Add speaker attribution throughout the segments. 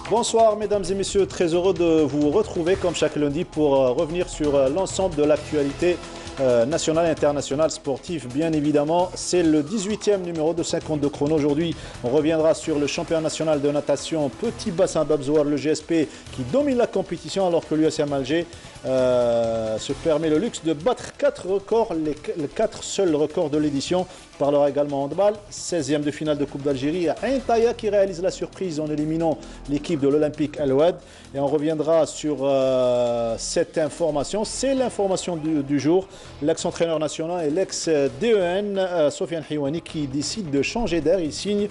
Speaker 1: Bonsoir mesdames et messieurs, très heureux de vous retrouver comme chaque lundi pour revenir sur l'ensemble de l'actualité nationale et internationale sportive. Bien évidemment, c'est le 18e numéro de 52 chrono. Aujourd'hui, on reviendra sur le championnat national de natation Petit Bassin d'Abzouar, le GSP, qui domine la compétition alors que l'USM Alger se permet le luxe de battre 4 records, les 4 seuls records de l'édition. On parlera également handball, 16e de finale de Coupe d'Algérie, Ain Taïa qui réalise la surprise en éliminant l'équipe de l'Olympique El Oued. Et on reviendra sur cette information, c'est l'information du jour. L'ex-entraîneur national et l'ex-DEN, Sofiane Hiwani, qui décide de changer d'air. Il signe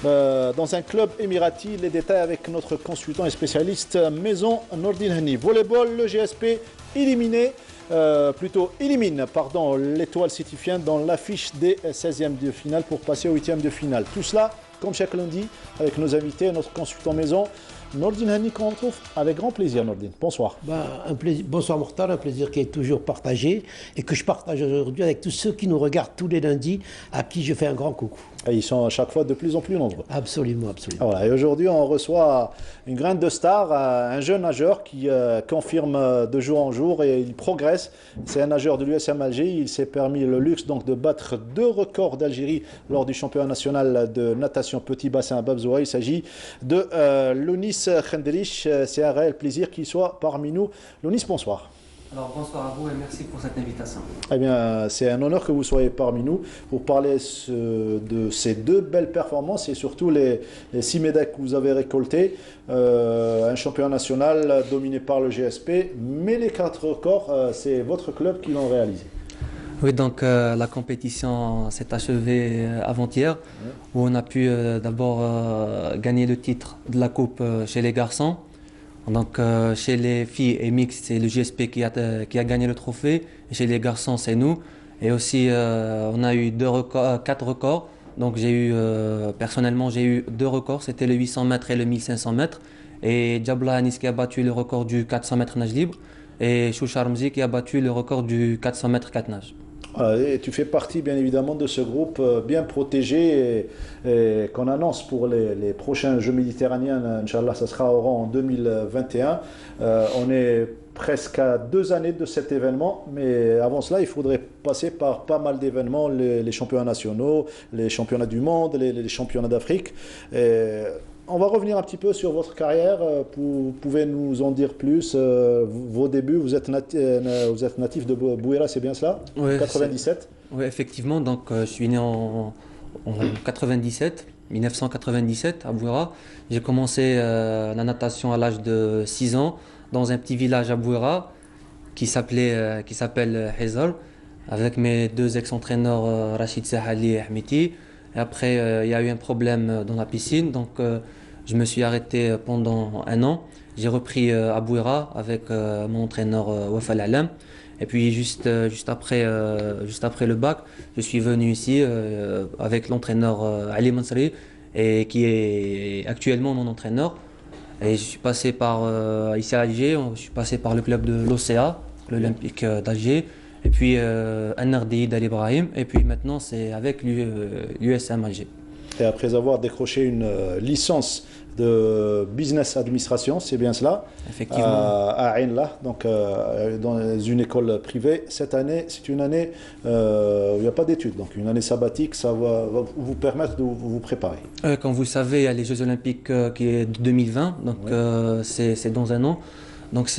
Speaker 1: dans un club émirati. Les détails avec notre consultant et spécialiste Maison Nordin Hani. Volleyball, le GSP éliminé. Élimine l'étoile sétifienne dans l'affiche des 16e de finale pour passer au 8e de finale. Tout cela, comme chaque lundi, avec nos invités, notre consultant maison, Nordin Hani, qu'on retrouve avec grand plaisir. Nordin, bonsoir.
Speaker 2: Bonsoir Mokhtar, un plaisir qui est toujours partagé et que je partage aujourd'hui avec tous ceux qui nous regardent tous les lundis, à qui je fais un grand coucou.
Speaker 1: Et ils sont à chaque fois de plus en plus nombreux.
Speaker 2: Absolument, absolument.
Speaker 1: Voilà. Et aujourd'hui, on reçoit une graine de star, un jeune nageur qui confirme de jour en jour et il progresse. C'est un nageur de l'USM Alger. Il s'est permis le luxe donc de battre 2 records d'Algérie lors du championnat national de natation Petit Bassin à Babzoua. Il s'agit de Lounis Khendrich. C'est un réel plaisir qu'il soit parmi nous. Lounis, bonsoir.
Speaker 3: Alors bonsoir à vous et merci pour cette invitation.
Speaker 1: Eh bien, c'est un honneur que vous soyez parmi nous pour parler de ces 2 belles performances et surtout les 6 médailles que vous avez récoltées. Un championnat national dominé par le GSP, mais les 4 records, c'est votre club qui l'ont réalisé.
Speaker 3: Oui, donc la compétition s'est achevée avant-hier, où on a pu d'abord gagner le titre de la coupe chez les garçons. Donc chez les filles et mixtes, c'est le GSP qui a gagné le trophée. Et chez les garçons, c'est nous. Et aussi, on a eu 4 records. Donc personnellement, j'ai eu 2 records. C'était le 800 mètres et le 1500 mètres. Et Djabla Anis qui a battu le record du 400 mètres nage libre. Et Choucha Ramzi qui a battu le record du 400 mètres 4 nage.
Speaker 1: Et tu fais partie bien évidemment de ce groupe bien protégé et qu'on annonce pour les prochains Jeux méditerranéens. Inch'Allah, ça sera au rang en 2021. On est presque à 2 années de cet événement, mais avant cela, il faudrait passer par pas mal d'événements, les championnats nationaux, les championnats du monde, les championnats d'Afrique. On va revenir un petit peu sur votre carrière. Vous pouvez nous en dire plus. Vos débuts, vous êtes natif de Bouira, c'est bien cela?
Speaker 3: Oui,
Speaker 1: 97.
Speaker 3: Oui, effectivement. Donc, je suis né en 1997 à Bouira. J'ai commencé la natation à l'âge de 6 ans dans un petit village à Bouira qui s'appelle Hezar, avec mes 2 ex-entraîneurs Rachid Sahali et Ahmeti. Et après, il y a eu un problème dans la piscine, donc je me suis arrêté pendant 1 an. J'ai repris à Bouira avec mon entraîneur Wafal Alam. Et puis juste après le bac, je suis venu ici avec l'entraîneur Ali Mansari, et qui est actuellement mon entraîneur. Et je suis passé ici à Alger, je suis passé par le club de l'OCA, l'Olympique d'Alger. Et puis NRDI d'Al Ibrahim, et puis maintenant c'est avec l'USM Alger.
Speaker 1: Et après avoir décroché une licence de business administration, c'est bien cela?
Speaker 3: Effectivement.
Speaker 1: À Ain Lah, donc dans une école privée. Cette année, c'est une année où il n'y a pas d'études, donc une année sabbatique, ça va vous permettre de vous préparer.
Speaker 3: Comme vous le savez, il y a les Jeux Olympiques qui est de 2020, donc oui. C'est dans 1 an. Donc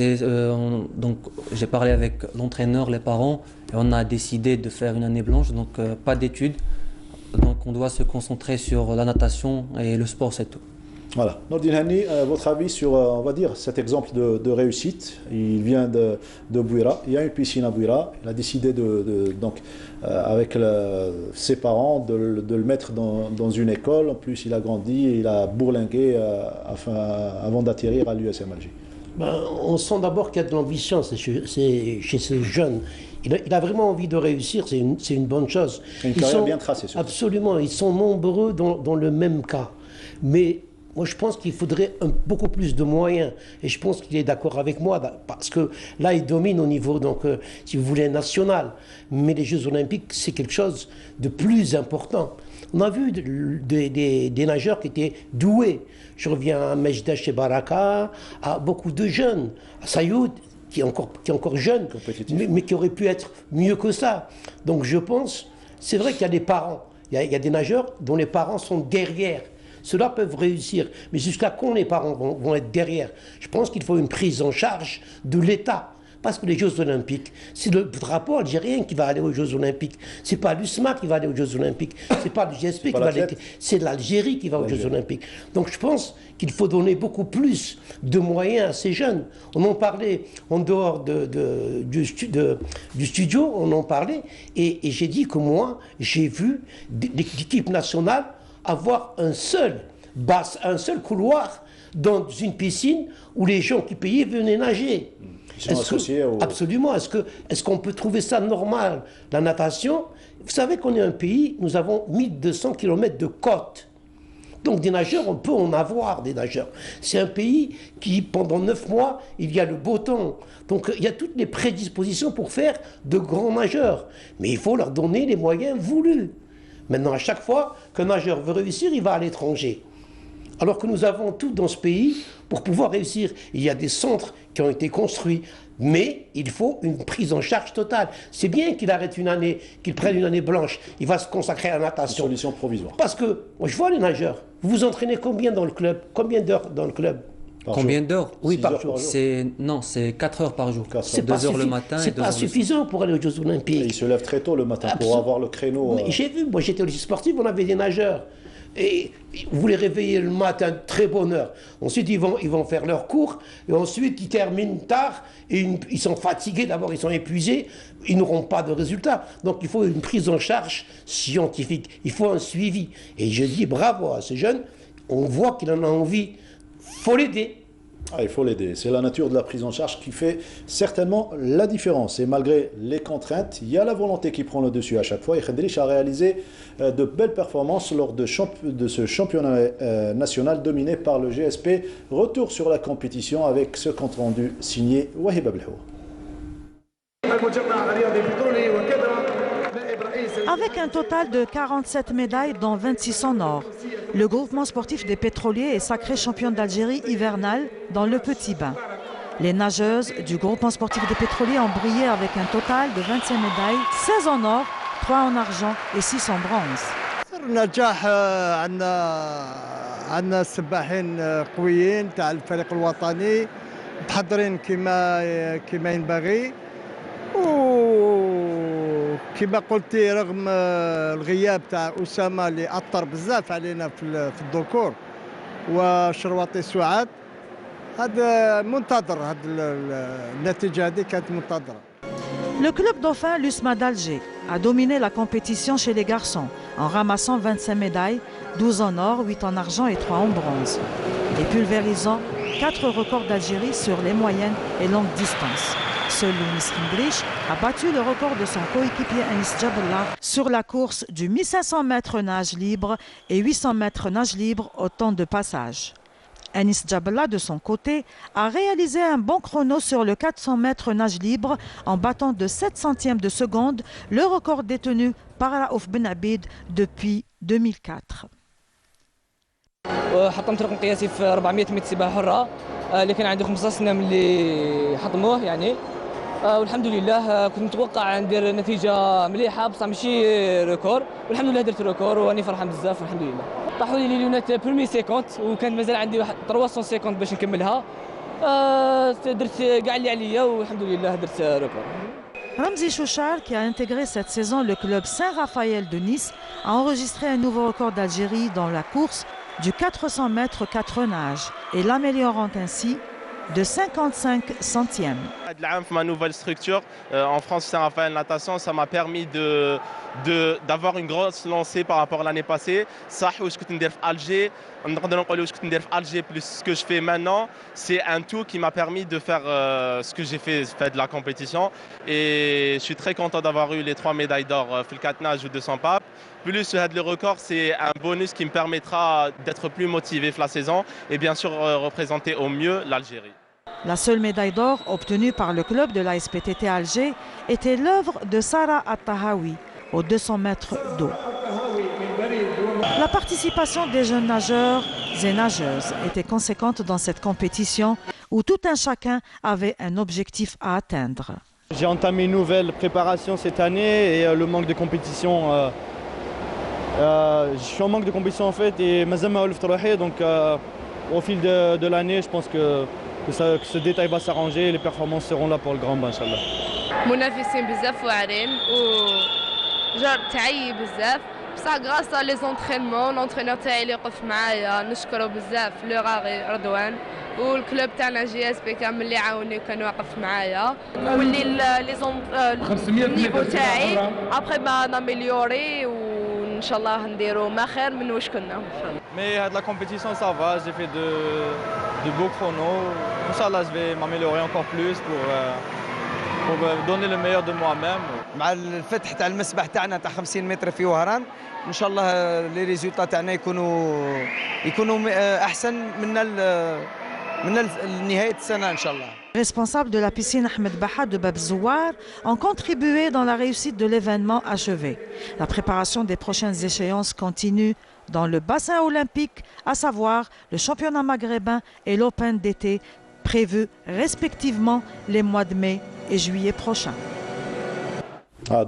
Speaker 3: j'ai parlé avec l'entraîneur, les parents, et on a décidé de faire une année blanche, donc pas d'études. Donc donc on doit se concentrer sur la natation et le sport, c'est tout.
Speaker 1: Voilà. Nordine Hani, votre avis sur, on va dire, cet exemple de réussite? Il vient de Bouira, il y a une piscine à Bouira, il a décidé donc, avec ses parents de le mettre dans une école. En plus, il a grandi et il a bourlingué avant d'atterrir à l'USM Alger.
Speaker 2: Ben, on sent d'abord qu'il y a de l'ambition chez ces jeunes. Il a vraiment envie de réussir, c'est une bonne chose.
Speaker 1: Une carrière bien tracée. Surtout.
Speaker 2: Absolument, ils sont nombreux dans le même cas. Mais moi, je pense qu'il faudrait beaucoup plus de moyens. Et je pense qu'il est d'accord avec moi, parce que là, il domine au niveau, donc, si vous voulez, national. Mais les Jeux Olympiques, c'est quelque chose de plus important. On a vu des nageurs qui étaient doués. Je reviens à Mejda chez Baraka, à beaucoup de jeunes, à Sayoud, qui est encore jeune, mais qui aurait pu être mieux que ça. Donc je pense, c'est vrai qu'il y a des parents, il y a des nageurs dont les parents sont derrière. Ceux-là peuvent réussir, mais jusqu'à quand les parents vont être derrière? Je pense qu'il faut une prise en charge de l'État. Parce que les Jeux Olympiques, c'est le drapeau algérien qui va aller aux Jeux Olympiques. C'est pas l'USMA qui va aller aux Jeux Olympiques. C'est pas le GSP qui va aller. C'est l'Algérie qui va aux Jeux Olympiques. Donc je pense qu'il faut donner beaucoup plus de moyens à ces jeunes. On en parlait en dehors du studio, on en parlait. Et j'ai dit que moi, j'ai vu l'équipe nationale avoir un seul couloir dans une piscine où les gens qui payaient venaient nager. Absolument. Est-ce qu'on peut trouver ça normal? La natation, vous savez qu'on est un pays, nous avons 1200 km de côte. Donc des nageurs, on peut en avoir des nageurs. C'est un pays qui, pendant 9 mois, il y a le beau temps. Donc il y a toutes les prédispositions pour faire de grands nageurs. Mais il faut leur donner les moyens voulus. Maintenant, à chaque fois qu'un nageur veut réussir, il va à l'étranger. Alors que nous avons tout dans ce pays pour pouvoir réussir. Il y a des centres qui ont été construits, mais il faut une prise en charge totale. C'est bien qu'il arrête une année, qu'il prenne une année blanche. Il va se consacrer à la natation.
Speaker 1: Une solution provisoire.
Speaker 2: Parce que, moi je vois les nageurs, vous vous entraînez combien dans le club? Combien d'heures dans le club?
Speaker 3: Combien d'heures?
Speaker 2: Oui, par jour.
Speaker 3: Non, c'est 4 heures par jour.
Speaker 2: 2 heures le matin. C'est pas suffisant pour aller aux Jeux Olympiques.
Speaker 1: Et ils se lèvent très tôt le matin pour avoir le créneau.
Speaker 2: J'ai vu, moi j'étais au lycée sportif, on avait des nageurs. Et vous les réveillez le matin, très bonne heure. Ensuite, ils vont faire leur cours. Et ensuite, ils terminent tard. Et ils sont fatigués. D'abord, ils sont épuisés. Ils n'auront pas de résultats. Donc, il faut une prise en charge scientifique. Il faut un suivi. Et je dis bravo à ces jeunes. On voit qu'il en a envie. Il faut l'aider.
Speaker 1: Il faut l'aider. C'est la nature de la prise en charge qui fait certainement la différence. Et malgré les contraintes, il y a la volonté qui prend le dessus à chaque fois. Et Khendrich a réalisé de belles performances lors de ce championnat national dominé par le GSP. Retour sur la compétition avec ce compte rendu signé Wahib Abelhou.
Speaker 4: Avec un total de 47 médailles, dont 26 en or, le groupement sportif des pétroliers est sacré champion d'Algérie hivernal dans le petit bain. Les nageuses du groupement sportif des pétroliers ont brillé avec un total de 25 médailles, 16 en or, 3 en argent et 6 en bronze.
Speaker 5: النجاح عندنا السباحين قويين تاع الفريق الوطني محضرين كما ينبغي وكما قلتي رغم الغياب تاع أسامة اللي أثر بزاف علينا في الذكور وشرواطي سعاد هذا منتظر هذه النتيجة هذه كانت منتظرة.
Speaker 4: Le club dauphin l'USMA d'Alger a dominé la compétition chez les garçons en ramassant 25 médailles, 12 en or, 8 en argent et 3 en bronze. Et pulvérisant 4 records d'Algérie sur les moyennes et longues distances. Seul Younis Khendrich a battu le record de son coéquipier Anis Jabellah sur la course du 1500 mètres nage libre et 800 mètres nage libre au temps de passage. Anis Jabellah, de son côté, a réalisé un bon chrono sur le 400 mètres nage libre en battant de 7 centièmes de seconde le record détenu par Raouf Ben Abid depuis 2004.
Speaker 6: حطمت رقم قياسي في 400 متر سباحه حره اللي كان عندي 15 سنه من اللي حطموه يعني والحمد لله كنت متوقع ندير نتيجه مليحه بصح ماشي ريكور والحمد لله درت ريكور وراني فرحان بزاف والحمد لله طاحوا لي ليونات برومي سيكونت وكان مازال عندي واحد 350 باش نكملها درت كاع اللي عليا والحمد لله درت ريكور.
Speaker 4: Ramzi Chouchar, qui a intégré cette saison le club Saint-Raphaël de Nice, a enregistré un nouveau record d'Algérie dans la course du 400 mètres 4 nages et l'améliorant ainsi de 55 centièmes.
Speaker 7: Ma nouvelle structure en France Saint-Raphaël Natation, ça m'a permis d'avoir une grosse lancée par rapport à l'année passée. Ça, où je suis à Alger, Alger plus ce que je fais maintenant, c'est un tout qui m'a permis de faire ce que j'ai fait de la compétition. Et je suis très content d'avoir eu les 3 médailles d'or le 4 nage ou 200 papes. Plus le record, c'est un bonus qui me permettra d'être plus motivé la saison et bien sûr représenter au mieux l'Algérie.
Speaker 4: La seule médaille d'or obtenue par le club de l'ASPTT Alger était l'œuvre de Sarah At-Tahawi aux 200 mètres d'eau. La participation des jeunes nageurs et nageuses était conséquente dans cette compétition où tout un chacun avait un objectif à atteindre.
Speaker 8: J'ai entamé une nouvelle préparation cette année et le manque de compétition. Je suis en manque de compétition en fait et donc au fil de l'année, je pense que ce détail va s'arranger et les performances seront là pour le grand bain, Inch'Allah.
Speaker 9: منافسين بزاف واعرين وجرب تعي بزاف بصح غراس لي زونطرينمون لونترينور تاعي اللي وقف معايا نشكره بزاف لو غاغي رضوان والكلوب تاعنا جي اس بي كامل اللي عاوني وكان واقف معايا واللي النيفو تاعي ابخي ما ناميليوري وان شاء الله نديرو ما خير من واش كنا ان شاء الله.
Speaker 8: Mais la compétition ça va, j'ai fait de beaux chronos. Inch'Allah, je vais m'améliorer encore plus pour donner le meilleur de moi-même.
Speaker 10: مع الفتح تاع المسبح تاعنا تاع 50 متر في وهران ان شاء الله لي ريزولطا تاعنا يكونوا احسن من نهايه السنه ان شاء الله.
Speaker 4: Les responsables de la piscine Ahmed Baha de Bab Zouar ont contribué dans la réussite de l'événement achevé. La préparation des prochaines échéances continue dans le bassin olympique, à savoir le championnat maghrébin et l'Open d'été, prévus respectivement les mois de mai et juillet prochains.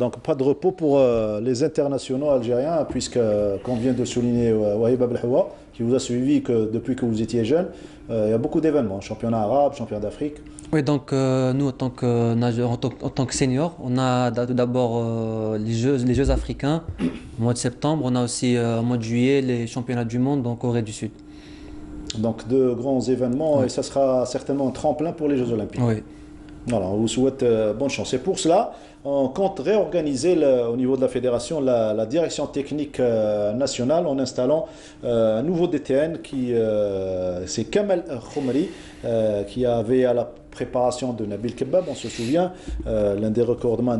Speaker 1: Donc pas de repos pour les internationaux algériens, puisque, comme vient de souligner Wahib Abdelhawa, qui vous a suivi depuis que vous étiez jeune, il y a beaucoup d'événements, championnat arabe, championnat d'Afrique.
Speaker 3: Oui, donc nous, en tant que nageur, en tant que senior, on a d'abord les Jeux africains au mois de septembre. On a aussi au mois de juillet les championnats du monde en Corée du Sud.
Speaker 1: Donc de grands événements, oui. Et ça sera certainement un tremplin pour les Jeux Olympiques.
Speaker 3: Oui.
Speaker 1: Voilà, on vous souhaite bonne chance. Et pour cela, on compte réorganiser au niveau de la fédération la direction technique nationale en installant un nouveau DTN c'est Kamel Khomri qui avait à la préparation de Nabil Kebab, on se souvient, l'un des recordements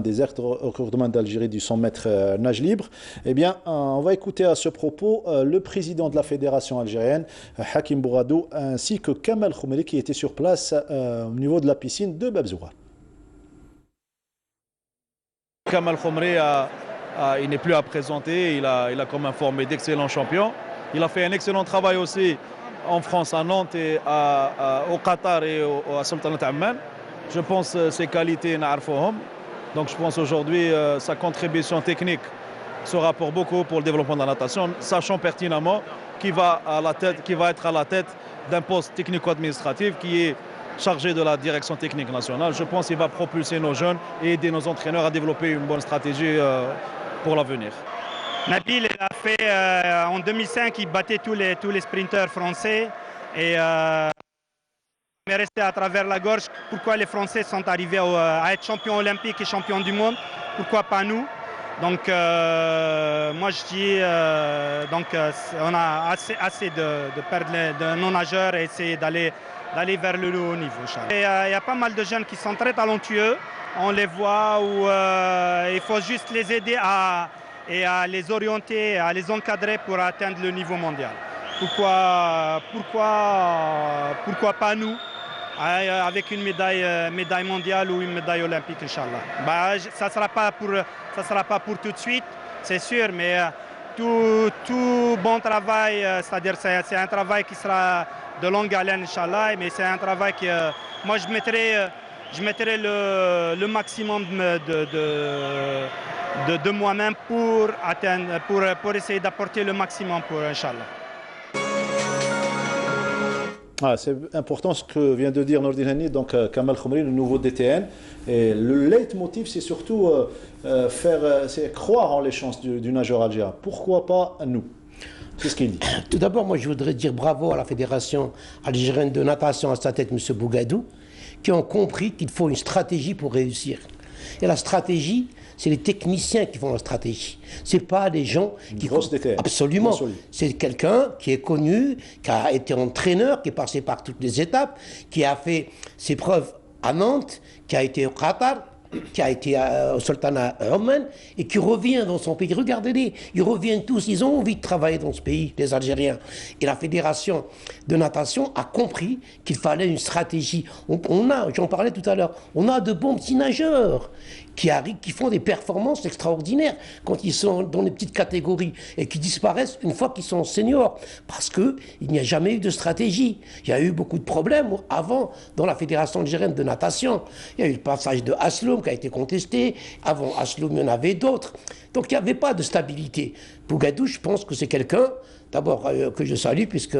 Speaker 1: d'Algérie du 100 mètres nage libre. Eh bien, on va écouter à ce propos le président de la fédération algérienne, Hakim Bouradou, ainsi que Kamel Khomri qui était sur place au niveau de la piscine de Bab Zouar.
Speaker 11: Kamel Khomri, il n'est plus à présenter, il a comme informé d'excellents champions. Il a fait un excellent travail aussi en France, à Nantes et au Qatar et à Sultanat Amman. Je pense ses qualités n'arfohom. Donc je pense aujourd'hui sa contribution technique sera pour beaucoup pour le développement de la natation, sachant pertinemment qu'il va être à la tête d'un poste technico-administratif qui est chargé de la direction technique nationale. Je pense qu'il va propulser nos jeunes et aider nos entraîneurs à développer une bonne stratégie pour l'avenir.
Speaker 12: Nabil il a fait en 2005, il battait tous les sprinteurs français et il est resté à travers la gorge. Pourquoi les Français sont arrivés à être champions olympiques et champions du monde? Pourquoi pas nous? Donc moi je dis on a assez de perdre de nos nageurs et essayer d'aller vers le haut niveau. Il y a pas mal de jeunes qui sont très talentueux. On les voit où il faut juste les aider à les orienter, à les encadrer pour atteindre le niveau mondial. Pourquoi pas nous, avec une médaille mondiale ou une médaille olympique, Inch'Allah. Ça ne sera pas pour tout de suite, c'est sûr, mais tout bon travail, c'est-à-dire c'est un travail qui sera de longue haleine, Inch'Allah, mais c'est un travail que moi je mettrai le maximum de moi-même pour essayer d'apporter le maximum pour Inch'Allah.
Speaker 1: Ah, c'est important ce que vient de dire Nordin Hani, donc Kamal Khomri, le nouveau DTN. Et le leitmotiv, c'est surtout c'est croire en les chances du nageur algérien. Pourquoi pas nous? C'est ce qu'il dit.
Speaker 2: Tout d'abord, moi je voudrais dire bravo à la Fédération algérienne de natation à sa tête, M. Bougadou, qui ont compris qu'il faut une stratégie pour réussir. Et la stratégie, c'est les techniciens qui font la stratégie. Ce n'est pas les gens qui...
Speaker 1: Grosse DTN.
Speaker 2: Absolument. C'est quelqu'un qui est connu, qui a été entraîneur, qui est passé par toutes les étapes, qui a fait ses preuves à Nantes, qui a été au Qatar, qui a été au Sultanat Oman et qui revient dans son pays. Regardez-les, ils reviennent tous, ils ont envie de travailler dans ce pays, les Algériens. Et la Fédération de natation a compris qu'il fallait une stratégie. J'en parlais tout à l'heure, on a de bons petits nageurs qui arrivent, qui font des performances extraordinaires quand ils sont dans les petites catégories et qui disparaissent une fois qu'ils sont seniors parce qu'il n'y a jamais eu de stratégie. Il y a eu beaucoup de problèmes avant dans la Fédération algérienne de natation. Il y a eu le passage de Asloum qui a été contesté. Avant Asloum, il y en avait d'autres. Donc il n'y avait pas de stabilité. Bougadou, je pense que c'est quelqu'un, d'abord que je salue puisque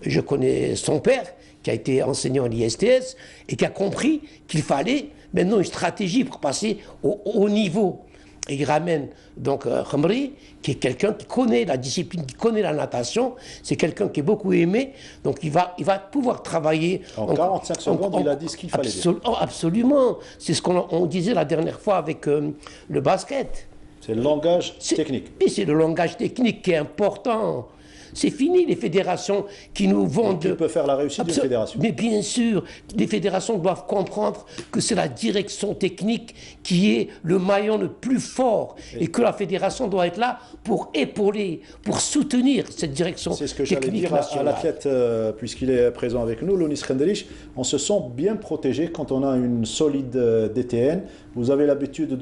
Speaker 2: je connais son père qui a été enseignant à l'ISTS et qui a compris qu'il fallait maintenant une stratégie pour passer au haut niveau. Et il ramène donc Khomri, qui est quelqu'un qui connaît la discipline, qui connaît la natation. C'est quelqu'un qui est beaucoup aimé. Donc il va pouvoir travailler.
Speaker 1: En 45 secondes, il a dit ce qu'il fallait dire.
Speaker 2: Absolument. C'est ce qu'on disait la dernière fois avec le basket.
Speaker 1: C'est le langage technique.
Speaker 2: Mais c'est le langage technique qui est important. C'est fini les fédérations qui nous vendent...
Speaker 1: Qui peut faire la réussite d'une fédération.
Speaker 2: Mais bien sûr, les fédérations doivent comprendre que c'est la direction technique qui est le maillon le plus fort et que la fédération doit être là pour épauler, pour soutenir cette direction technique.
Speaker 1: C'est ce que j'allais dire à l'athlète, puisqu'il est présent avec nous, Lounis Khenderich. On se sent bien protégé quand on a une solide DTN. Vous avez l'habitude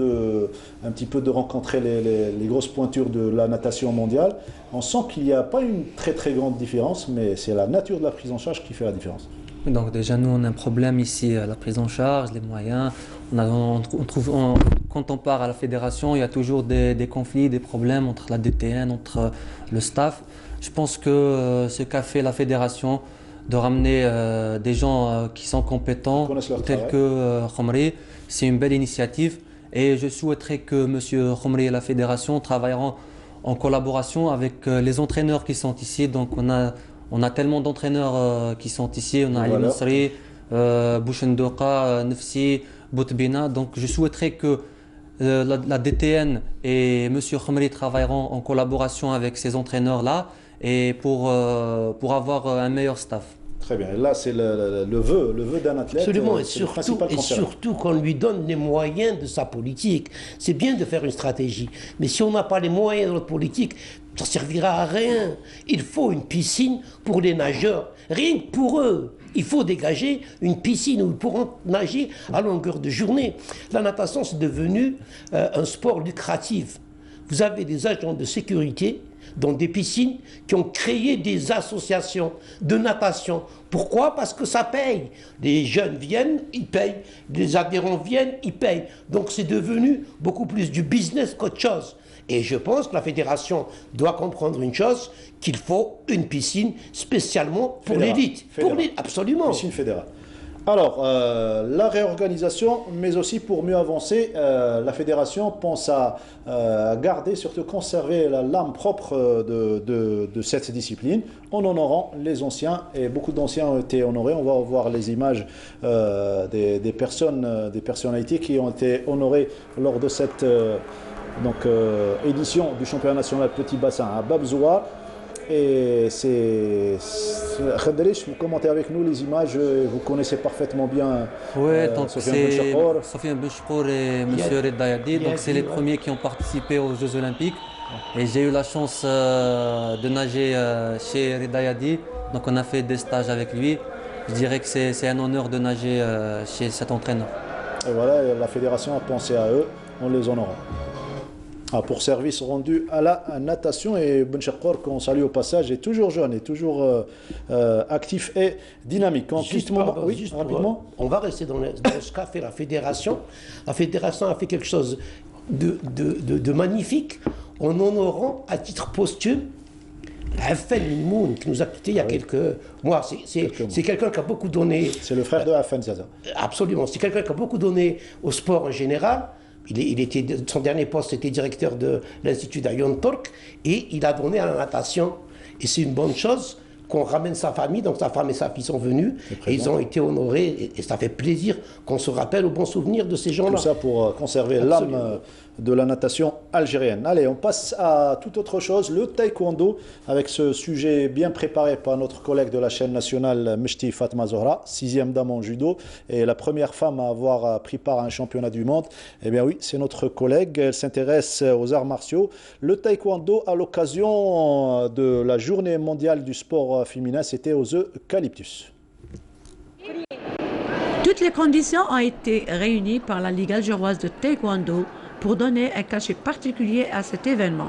Speaker 1: un petit peu de rencontrer les grosses pointures de la natation mondiale. On sent qu'il n'y a pas une très très grande différence, mais c'est la nature de la prise en charge qui fait la différence.
Speaker 3: Donc déjà nous on a un problème ici à la prise en charge, les moyens. Quand on part à la fédération, il y a toujours des conflits, des problèmes entre la DTN, entre le staff. Je pense que ce qu'a fait la fédération de ramener des gens qui sont compétents, tels que Khomri, c'est une belle initiative. Et je souhaiterais que M. Khomri et la fédération travailleront en collaboration avec les entraîneurs qui sont ici. Donc on a tellement d'entraîneurs qui sont ici. On a Ali Nasri, Bouchendoka, Nefsi, Boutbina. Donc je souhaiterais que la DTN et M. Khomri travailleront en collaboration avec ces entraîneurs-là et pour avoir un meilleur staff.
Speaker 1: Très bien. Et là, c'est le vœu d'un athlète.
Speaker 2: Absolument. Et surtout qu'on lui donne les moyens de sa politique. C'est bien de faire une stratégie. Mais si on n'a pas les moyens de notre politique, ça ne servira à rien. Il faut une piscine pour les nageurs. Rien que pour eux. Il faut dégager une piscine où ils pourront nager à longueur de journée. La natation, c'est devenu un sport lucratif. Vous avez des agents de sécurité dans des piscines qui ont créé des associations de natation. Pourquoi? Parce que ça paye. Les jeunes viennent, ils payent. Les adhérents viennent, ils payent. Donc c'est devenu beaucoup plus du business qu'autre chose. Et je pense que la fédération doit comprendre une chose, qu'il faut une piscine spécialement pour l'élite. Absolument.
Speaker 1: Piscine fédérale. Alors, la réorganisation, mais aussi pour mieux avancer, la fédération pense à garder, surtout conserver l'âme propre de cette discipline en honorant les anciens. Et beaucoup d'anciens ont été honorés. On va voir les images des personnalités qui ont été honorées lors de cette édition du championnat national Petit Bassin à Babzoua. Et c'est Khenderich, vous commentez avec nous les images, vous connaissez parfaitement bien
Speaker 3: Sofiane Benchkour et M. Redayadi. Donc c'est les premiers qui ont participé aux Jeux Olympiques. Et j'ai eu la chance de nager chez Redayadi. Donc on a fait des stages avec lui. Je dirais que c'est un honneur de nager chez cet entraîneur.
Speaker 1: Et voilà, la fédération a pensé à eux en les honorant. Pour service rendu à la natation. Et Benchkour, qu'on salue au passage, est toujours jeune, est toujours actif et dynamique. Rapidement.
Speaker 2: On va rester dans ce qu'a fait la fédération. La fédération a fait quelque chose de magnifique en honorant à titre posthume Haffen Mimoun, qui nous a quittés il y a quelques mois. C'est quelqu'un qui a beaucoup donné.
Speaker 1: C'est le frère de Haffen, c'est ça?
Speaker 2: Absolument. C'est quelqu'un qui a beaucoup donné au sport en général. Son dernier poste était directeur de l'Institut d'Ayon Turk et il a donné à la natation. Et c'est une bonne chose qu'on ramène sa famille. Donc sa femme et sa fille sont venus et ils ont été honorés. Et ça fait plaisir qu'on se rappelle au bon souvenir de ces gens-là.
Speaker 1: Tout ça pour conserver l'âme de la natation algérienne. Allez, on passe à toute autre chose, le taekwondo, avec ce sujet bien préparé par notre collègue de la chaîne nationale, Mechti Fatma Zohra, 6e dame en judo, et la première femme à avoir pris part à un championnat du monde. Eh bien oui, c'est notre collègue, elle s'intéresse aux arts martiaux. Le taekwondo, à l'occasion de la journée mondiale du sport féminin, c'était aux Eucalyptus.
Speaker 13: Toutes les conditions ont été réunies par la Ligue algéroise de taekwondo pour donner un cachet particulier à cet événement.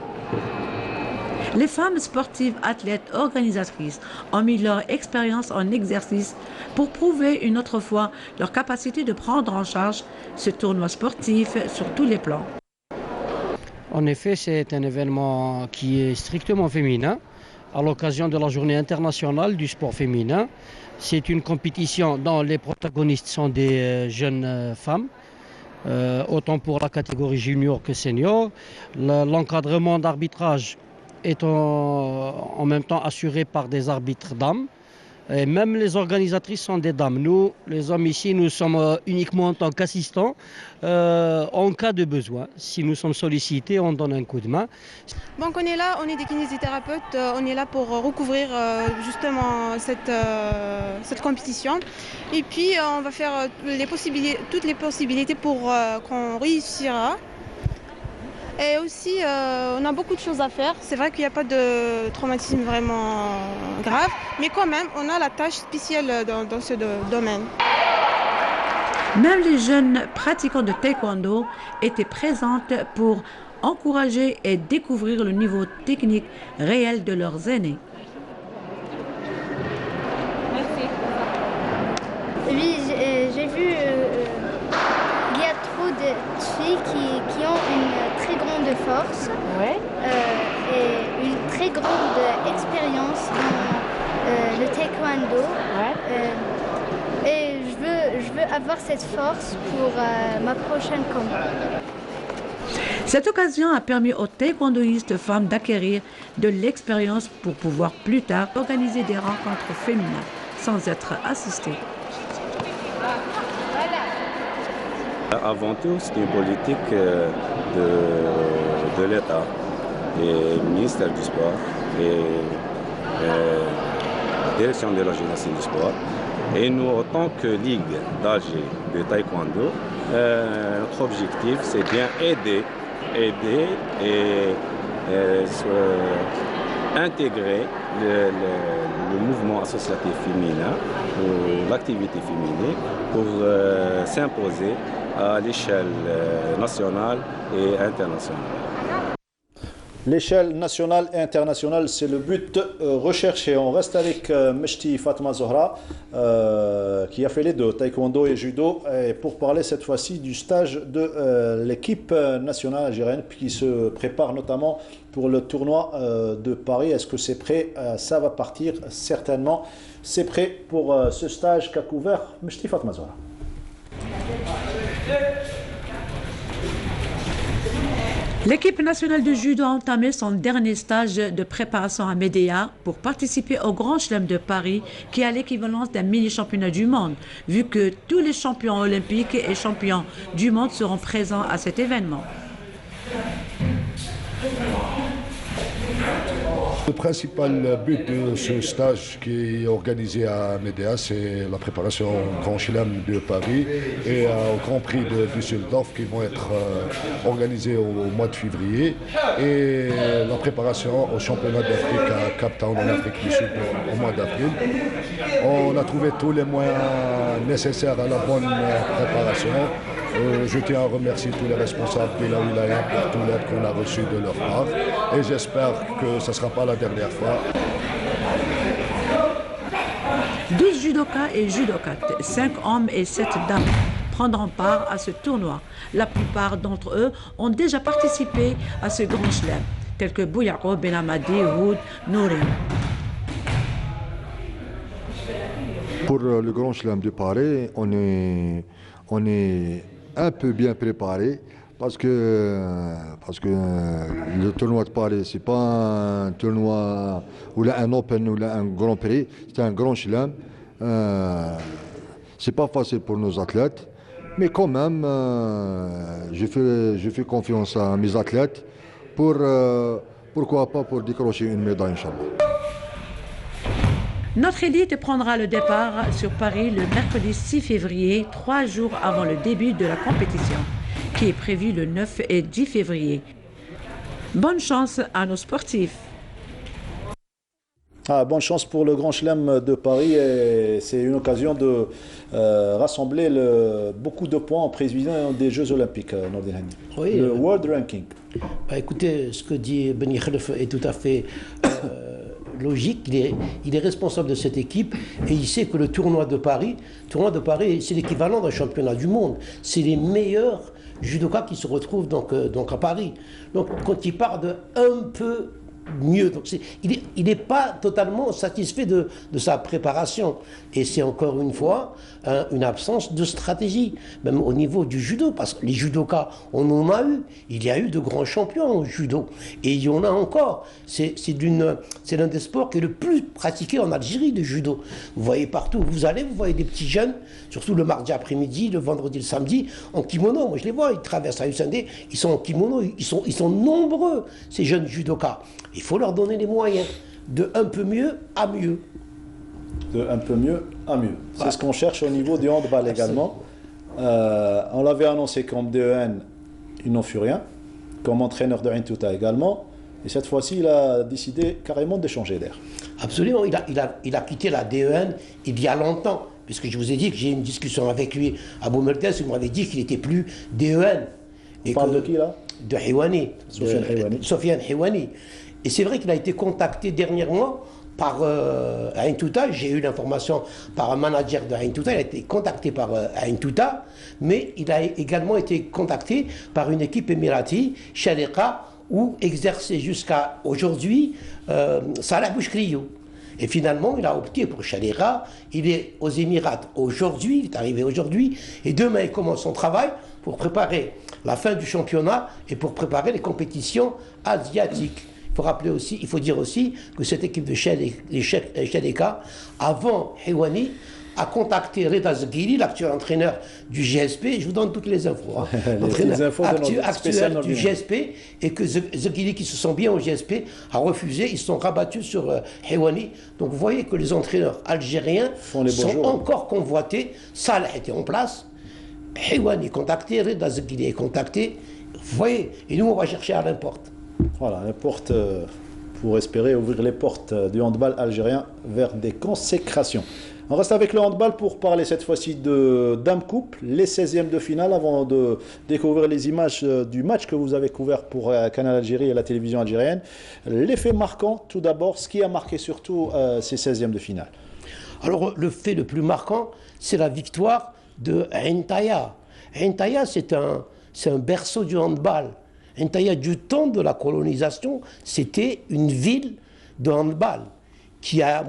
Speaker 13: Les femmes sportives, athlètes, organisatrices ont mis leur expérience en exercice pour prouver une autre fois leur capacité de prendre en charge ce tournoi sportif sur tous les plans.
Speaker 14: En effet, c'est un événement qui est strictement féminin à l'occasion de la journée internationale du sport féminin. C'est une compétition dont les protagonistes sont des jeunes femmes. Autant pour la catégorie junior que senior. L'encadrement d'arbitrage est en même temps assuré par des arbitres dames. Et même les organisatrices sont des dames. Nous, les hommes ici, nous sommes uniquement en tant qu'assistants en cas de besoin. Si nous sommes sollicités, on donne un coup de main.
Speaker 15: Donc on est là, on est des kinésithérapeutes, on est là pour recouvrir justement cette compétition. Et puis on va faire toutes les possibilités pour qu'on réussira. Et aussi, on a beaucoup de choses à faire. C'est vrai qu'il n'y a pas de traumatisme vraiment grave, mais quand même, on a la tâche spéciale dans ce domaine.
Speaker 13: Même les jeunes pratiquants de taekwondo étaient présentes pour encourager et découvrir le niveau technique réel de leurs aînés.
Speaker 15: Merci.
Speaker 16: Oui, j'ai vu il y a trop de filles qui ont une très grande force et une très grande expérience dans le taekwondo. Et je veux avoir cette force pour ma prochaine combat.
Speaker 13: Cette occasion a permis aux taekwondoïstes femmes d'acquérir de l'expérience pour pouvoir plus tard organiser des rencontres féminines sans être assistées.
Speaker 17: Avant tout, c'est une politique de l'État et du ministère du Sport et la direction de la jeunesse et du sport. Et nous, en tant que Ligue d'Alger de taekwondo, notre objectif, c'est bien aider et intégrer le mouvement associatif féminin, l'activité féminine, pour s'imposer à l'échelle nationale et internationale.
Speaker 1: L'échelle nationale et internationale, c'est le but recherché. On reste avec Mechti Fatma Zohra, qui a fait les deux, taekwondo et judo, et pour parler cette fois-ci du stage de l'équipe nationale algérienne, qui se prépare notamment pour le tournoi de Paris. Est-ce que c'est prêt? Ça va partir certainement. C'est prêt pour ce stage qu'a couvert Mechti Fatma Zohra.
Speaker 13: L'équipe nationale de judo a entamé son dernier stage de préparation à Médéa pour participer au Grand Chelem de Paris, qui a l'équivalence d'un mini-championnat du monde, vu que tous les champions olympiques et champions du monde seront présents à cet événement.
Speaker 18: Le principal but de ce stage qui est organisé à Médéa, c'est la préparation au Grand Chelem de Paris et au Grand Prix de Düsseldorf qui vont être organisés au mois de février, et la préparation au championnat d'Afrique à Cape Town en Afrique du Sud au mois d'avril. On a trouvé tous les moyens nécessaires à la bonne préparation. Je tiens à remercier tous les responsables de la wilaya pour toute l'aide qu'on a reçue de leur part, et j'espère que ce ne sera pas la dernière fois.
Speaker 13: 12 judokas et judokates, 5 hommes et 7 dames prendront part à ce tournoi. La plupart d'entre eux ont déjà participé à ce grand chelem. tels que Bouyakoub, Benamadi, Houd, Nouri.
Speaker 18: Pour le Grand Chelem de Paris, on est un peu bien préparé parce que le tournoi de Paris, c'est pas un tournoi ou là un Open ou là un Grand Prix, c'est un Grand Chelem. C'est pas facile pour nos athlètes, mais quand même, je fais confiance à mes athlètes pour pourquoi pas pour décrocher une médaille, Inch'Allah.
Speaker 13: Notre élite prendra le départ sur Paris le mercredi 6 février, 3 jours avant le début de la compétition, qui est prévu le 9 et 10 février. Bonne chance à nos sportifs.
Speaker 1: Bonne chance pour le Grand Chelem de Paris. C'est une occasion de rassembler beaucoup de points en prévision des Jeux Olympiques, Nordin Hani.
Speaker 2: Oui,
Speaker 1: le World Ranking.
Speaker 2: Écoutez, ce que dit Beni Khalef est tout à fait logique. Il est responsable de cette équipe et il sait que le tournoi de Paris, c'est l'équivalent d'un championnat du monde. C'est les meilleurs judokas qui se retrouvent donc à Paris. Donc quand il part de un peu mieux, donc il n'est pas totalement satisfait de sa préparation. Et c'est encore une fois une absence de stratégie, même au niveau du judo, parce que les judokas, on en a eu. Il y a eu de grands champions au judo. Et il y en a encore. C'est l'un des sports qui est le plus pratiqué en Algérie, le judo. Vous voyez partout, vous voyez des petits jeunes, surtout le mardi après-midi, le vendredi, le samedi, en kimono. Moi je les vois, ils traversent à Hussein-D, ils sont en kimono, ils sont nombreux, ces jeunes judokas. Il faut leur donner les moyens de un peu mieux à mieux.
Speaker 1: De un peu mieux à mieux. C'est ce qu'on cherche au niveau du handball également. On l'avait annoncé comme DEN, ils n'ont fait rien. Comme entraîneur de Ain Touta également. Et cette fois-ci, il a décidé carrément de changer d'air.
Speaker 2: Absolument. Il a quitté la DEN il y a longtemps. Puisque je vous ai dit que j'ai eu une discussion avec lui à Boumerdes, il m'avait dit qu'il n'était plus DEN.
Speaker 1: On parle de qui là?
Speaker 2: De Hiwani.
Speaker 1: Sofiane
Speaker 2: Hiwani. Et c'est vrai qu'il a été contacté dernièrement par Ain Touta. J'ai eu l'information par un manager de Ain Touta. Il a été contacté par Ain Touta, mais il a également été contacté par une équipe émirati, Shalika, où exerçait jusqu'à aujourd'hui Salah Bouchkriou. Et finalement, il a opté pour Shalika. Il est aux Émirats aujourd'hui, il est arrivé aujourd'hui, et demain il commence son travail pour préparer la fin du championnat et pour préparer les compétitions asiatiques. Il faut dire aussi que cette équipe de Shalika, avant Hiwani, a contacté Reda Zegili, l'actuel entraîneur du GSP. Je vous donne toutes les infos. L'entraîneur actuel du GSP, et que Zegili, qui se sent bien au GSP, a refusé. Ils se sont rabattus sur Hiwani. Donc vous voyez que les entraîneurs algériens sont encore convoités. Salah était en place. Hiwani est contacté, Reda Zegili est contacté. Vous voyez, et nous on va chercher à l'importe.
Speaker 1: Voilà, les portes pour espérer ouvrir les portes du handball algérien vers des consécrations. On reste avec le handball pour parler cette fois-ci de Dame Coupe, les 16e de finale, avant de découvrir les images du match que vous avez couvert pour Canal Algérie et la télévision algérienne. L'effet marquant, tout d'abord, ce qui a marqué surtout ces 16e de finale.
Speaker 2: Alors, le fait le plus marquant, c'est la victoire de Ain Taya. Ain Taya, c'est un berceau du handball. Ain Taya, du temps de la colonisation, c'était une ville de handball.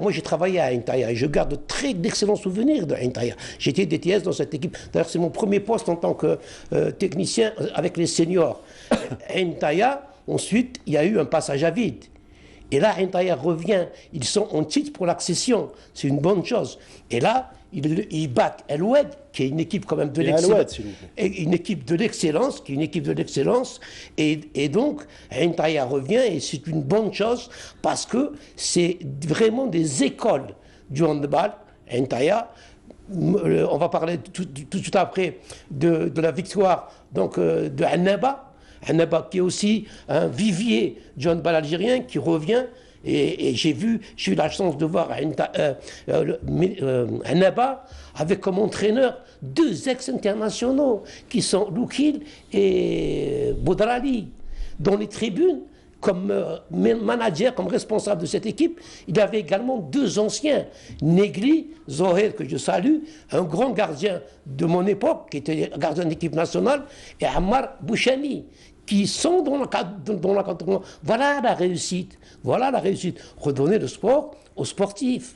Speaker 2: Moi, j'ai travaillé à Ain Taya et je garde d'excellents souvenirs de Ain Taya. J'étais DTS dans cette équipe. D'ailleurs, c'est mon premier poste en tant que technicien avec les seniors. Ain Taya, ensuite, il y a eu un passage à vide. Et là, Ain Taya revient. Ils sont en titre pour l'accession. C'est une bonne chose. Et là, ils battent El Oued, qui est une équipe quand même de l'excellence. Une équipe de l'excellence, qui est une équipe de l'excellence. Et donc, Ain Taya revient et c'est une bonne chose parce que c'est vraiment des écoles du handball. Ain Taya, on va parler tout de suite après de la victoire donc, de Annaba. Annaba qui est aussi un vivier du handball algérien qui revient. Et j'ai eu la chance de voir Annaba avec comme entraîneur 2 ex-internationaux qui sont Loukil et Boudrali. Dans les tribunes, comme manager, comme responsable de cette équipe, il y avait également 2 anciens, Negli, Zoher, que je salue, un grand gardien de mon époque, qui était gardien d'équipe nationale, et Ammar Bouchani, qui sont dans l'encadrement. Voilà la réussite. Voilà la réussite. Redonner le sport aux sportifs.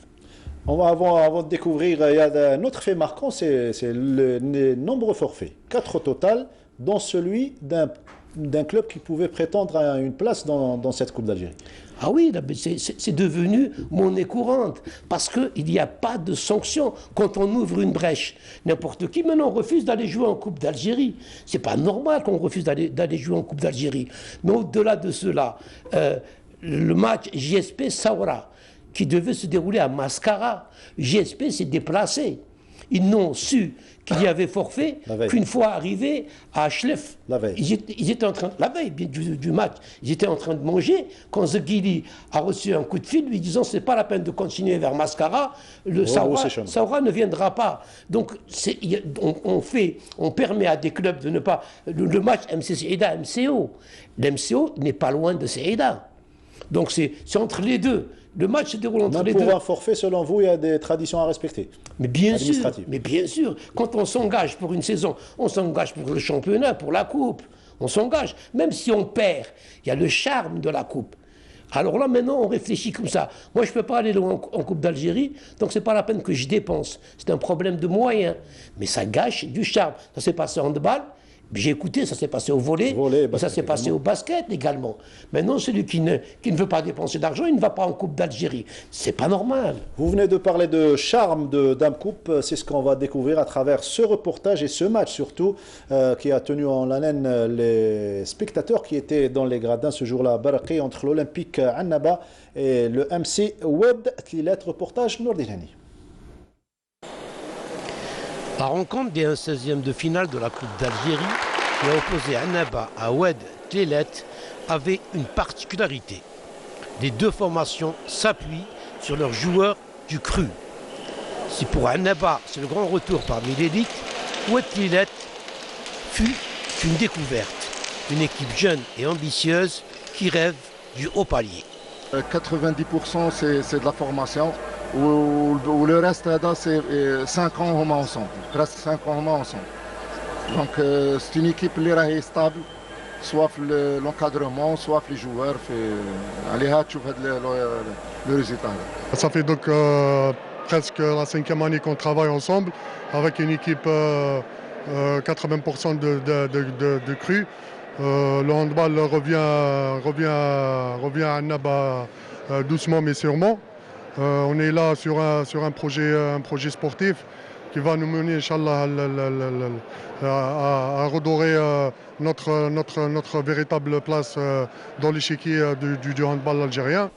Speaker 1: Avant de découvrir, il y a un autre fait marquant, c'est les nombreux forfaits. 4 au total, dont celui d'un club qui pouvait prétendre à une place dans cette Coupe d'Algérie.
Speaker 2: Ah oui, c'est devenu monnaie courante, parce qu'il n'y a pas de sanction quand on ouvre une brèche. N'importe qui maintenant refuse d'aller jouer en Coupe d'Algérie. C'est pas normal qu'on refuse d'aller jouer en Coupe d'Algérie. Mais au-delà de cela, le match JSP Saoura, qui devait se dérouler à Mascara, JSP s'est déplacé. Ils n'ont su qu'il y avait forfait qu'une fois arrivés à Schlef. Ils étaient en train, la veille du match, ils étaient en train de manger quand Zegili a reçu un coup de fil lui disant c'est pas la peine de continuer vers Mascara, le Saoura ne viendra pas. Donc on permet à des clubs de ne pas. Le match MC Seïda MCO. L'MCO n'est pas loin de Seïda. Donc c'est entre les deux. Le match se déroule entre les deux.
Speaker 1: Pour un forfait, selon vous, il y a des traditions à respecter.
Speaker 2: Mais bien sûr, quand on s'engage pour une saison, on s'engage pour le championnat, pour la coupe. On s'engage. Même si on perd, il y a le charme de la coupe. Alors là, maintenant, on réfléchit comme ça. Moi, je ne peux pas aller loin en Coupe d'Algérie, donc ce n'est pas la peine que je dépense. C'est un problème de moyens. Mais ça gâche du charme. Ça s'est passé en handball. J'ai écouté, ça s'est passé au volley, ça s'est passé au basket également. Maintenant, celui qui ne veut pas dépenser d'argent, il ne va pas en Coupe d'Algérie. C'est pas normal.
Speaker 1: Vous venez de parler de charme de Dame Coupe, c'est ce qu'on va découvrir à travers ce reportage et ce match surtout, qui a tenu en haleine les spectateurs qui étaient dans les gradins ce jour-là à Baraki, entre l'Olympique Annaba et le MC Wed Tlilet. Reportage Nourdinani.
Speaker 2: La rencontre des 16e de finale de la Coupe d'Algérie qui a opposé Annaba à Wed Tlilet avait une particularité. Les deux formations s'appuient sur leurs joueurs du cru. Si pour Annaba c'est le grand retour parmi l'élite, Wed Tlilet fut une découverte. Une équipe jeune et ambitieuse qui rêve du haut palier.
Speaker 18: 90% c'est de la formation. Ou le reste, c'est 5 ans ensemble. Presque 5 ans ensemble. Donc c'est une équipe qui est stable, soit l'encadrement, soit les joueurs. Allez, tu vois le résultat.
Speaker 19: Ça fait donc presque la 5e année qu'on travaille ensemble avec une équipe 80% de cru. Le handball revient à Annaba doucement mais sûrement. On est là sur un projet sportif qui va nous mener, Inch'Allah, à redorer notre véritable place dans l'échiquier du handball algérien.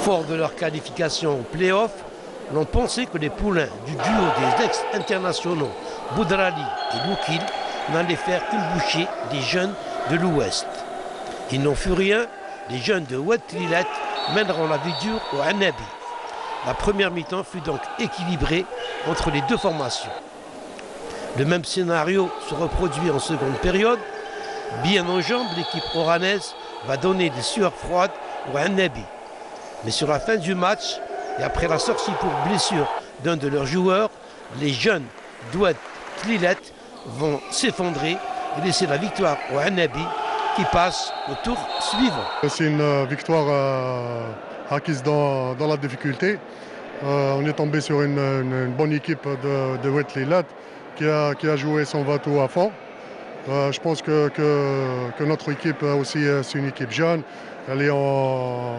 Speaker 2: Fort de leur qualification au play-off, l'on pensait que les poulains du duo des ex-internationaux Boudrali et Boukil n'allaient faire qu'une bouchée des jeunes de l'Ouest. Ils n'en furent rien, les jeunes de Wed Tlilet mèneront la vie dure au Annabi. La première mi-temps fut donc équilibrée entre les deux formations. Le même scénario se reproduit en seconde période. Bien en jambes, l'équipe oranaise va donner des sueurs froides au Annabi. Mais sur la fin du match, et après la sortie pour blessure d'un de leurs joueurs, les jeunes d'Oued Tlilet vont s'effondrer et laisser la victoire au Annabi qui passe au tour suivant.
Speaker 19: C'est une victoire acquise dans la difficulté. On est tombé sur une bonne équipe de Wed Tlilet qui a joué son bateau à fond. Je pense que notre équipe aussi, c'est une équipe jeune. Elle est en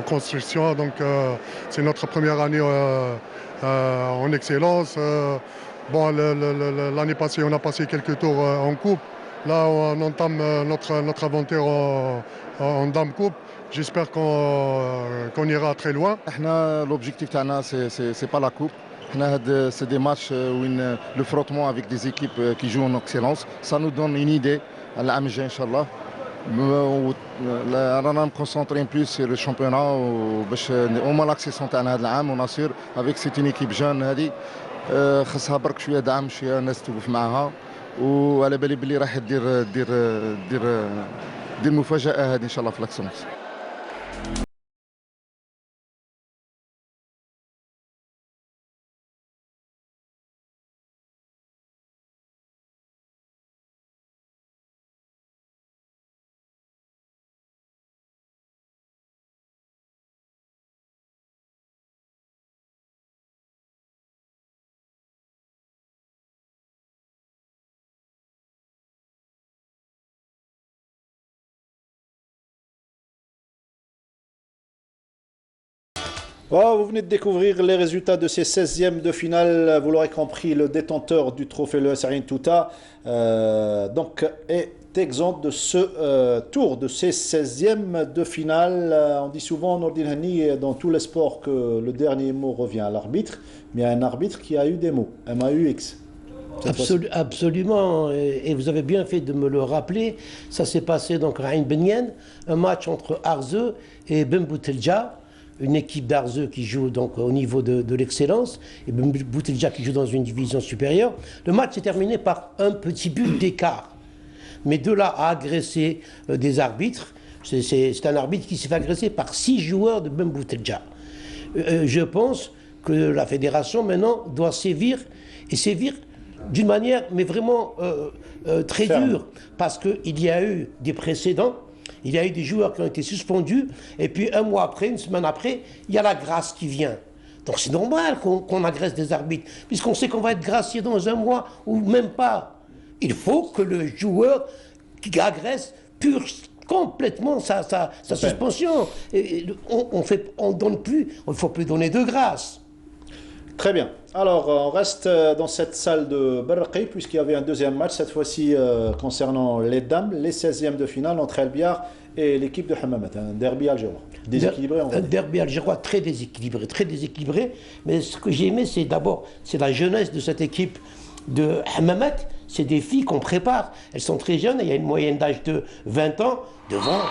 Speaker 19: construction, donc c'est notre première année en excellence. L'année passée, on a passé quelques tours en coupe. Là, on entame notre aventure en Dame Coupe. J'espère qu'on ira très loin.
Speaker 18: L'objectif, c'est pas la coupe. C'est des matchs où le frottement avec des équipes qui jouent en excellence. Ça nous donne une idée à l'AMG, Inch'Allah. رانا مكونسونطرين بلوس sur le championnat باش au moins l'accession تاعنا هذا العام ونصير avec c'est une équipe jeune هذه خاصها برك شويه دعم شويه ناس توقف معها وعلى بالي بلي راح دير مفاجاه هذه ان شاء الله في لاكسونس.
Speaker 1: Oh, vous venez de découvrir les résultats de ces 16e de finale. Vous l'aurez compris, le détenteur du trophée, le Ain Touta, est exempt de ce tour, de ces 16e de finale. On dit souvent, Nordin Hani, dans tous les sports, que le dernier mot revient à l'arbitre, mais il y a un arbitre qui a eu des mots, MAUX.
Speaker 2: Absolument, et vous avez bien fait de me le rappeler. Ça s'est passé donc à Ain Benyen, un match entre Arze et Ben Boutelja, une équipe d'Arze qui joue donc au niveau de l'excellence, et Ben Boutelja qui joue dans une division supérieure. Le match s'est terminé par un petit but d'écart. Mais de là à agresser des arbitres, c'est un arbitre qui s'est fait agresser par 6 joueurs de Ben Boutelja. Je pense que la fédération maintenant doit sévir, et sévir d'une manière, mais vraiment très dure, parce qu'il y a eu des précédents, il y a eu des joueurs qui ont été suspendus, et puis un mois après, une semaine après, il y a la grâce qui vient. Donc c'est normal qu'on agresse des arbitres, puisqu'on sait qu'on va être gracié dans un mois, ou même pas. Il faut que le joueur qui agresse purge complètement sa suspension. Et on donne plus, il ne faut plus donner de grâce.
Speaker 1: Très bien. Alors, on reste dans cette salle de Berraqi, puisqu'il y avait un deuxième match, cette fois-ci concernant les dames, les 16e de finale entre El Biar et l'équipe de Hammamet, un derby algérois. Déséquilibré, on va dire.
Speaker 2: Un derby algérois très déséquilibré. Mais ce que j'ai aimé, c'est d'abord la jeunesse de cette équipe de Hammamet. C'est des filles qu'on prépare. Elles sont très jeunes, il y a une moyenne d'âge de 20 ans devant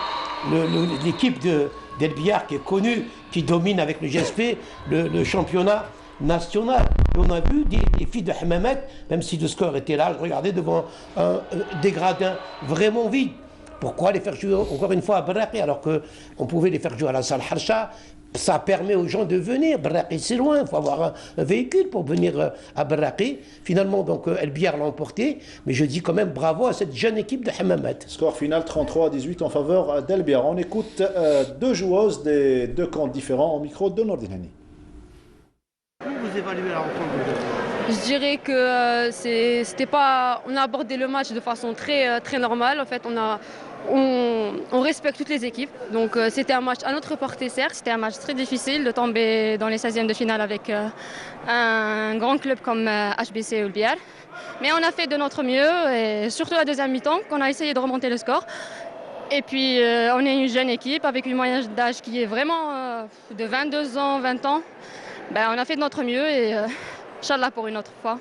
Speaker 2: l'équipe d'El Biar qui est connue, qui domine avec le GSP le championnat national. Et on a vu des filles de Hammamet, même si le score était là, je regardais devant des gradins vraiment vides. Pourquoi les faire jouer encore une fois à Berraqi alors qu'on pouvait les faire jouer à la salle Harsha? Ça permet aux gens de venir. Berraqi, c'est loin, il faut avoir un véhicule pour venir à Berraqi. Finalement, donc, El Biar l'a emporté, mais je dis quand même bravo à cette jeune équipe de Hammamet.
Speaker 1: Score final 33-18 en faveur d'El Biar. On écoute deux joueuses des deux camps différents au micro de Nordin Hani.
Speaker 20: Comment vous évaluez la rencontre?
Speaker 9: Je dirais que c'était pas. On a abordé le match de façon très normale. En fait, on respecte toutes les équipes. Donc c'était un match à notre portée, certes. C'était un match très difficile de tomber dans les 16e de finale avec un grand club comme HBC ou El Biar. Mais on a fait de notre mieux, et surtout la deuxième mi-temps, qu'on a essayé de remonter le score. Et puis on est une jeune équipe avec une moyenne d'âge qui est vraiment de 22 ans, 20 ans. Ben, on a fait de notre mieux et Inch'Allah pour une autre fois.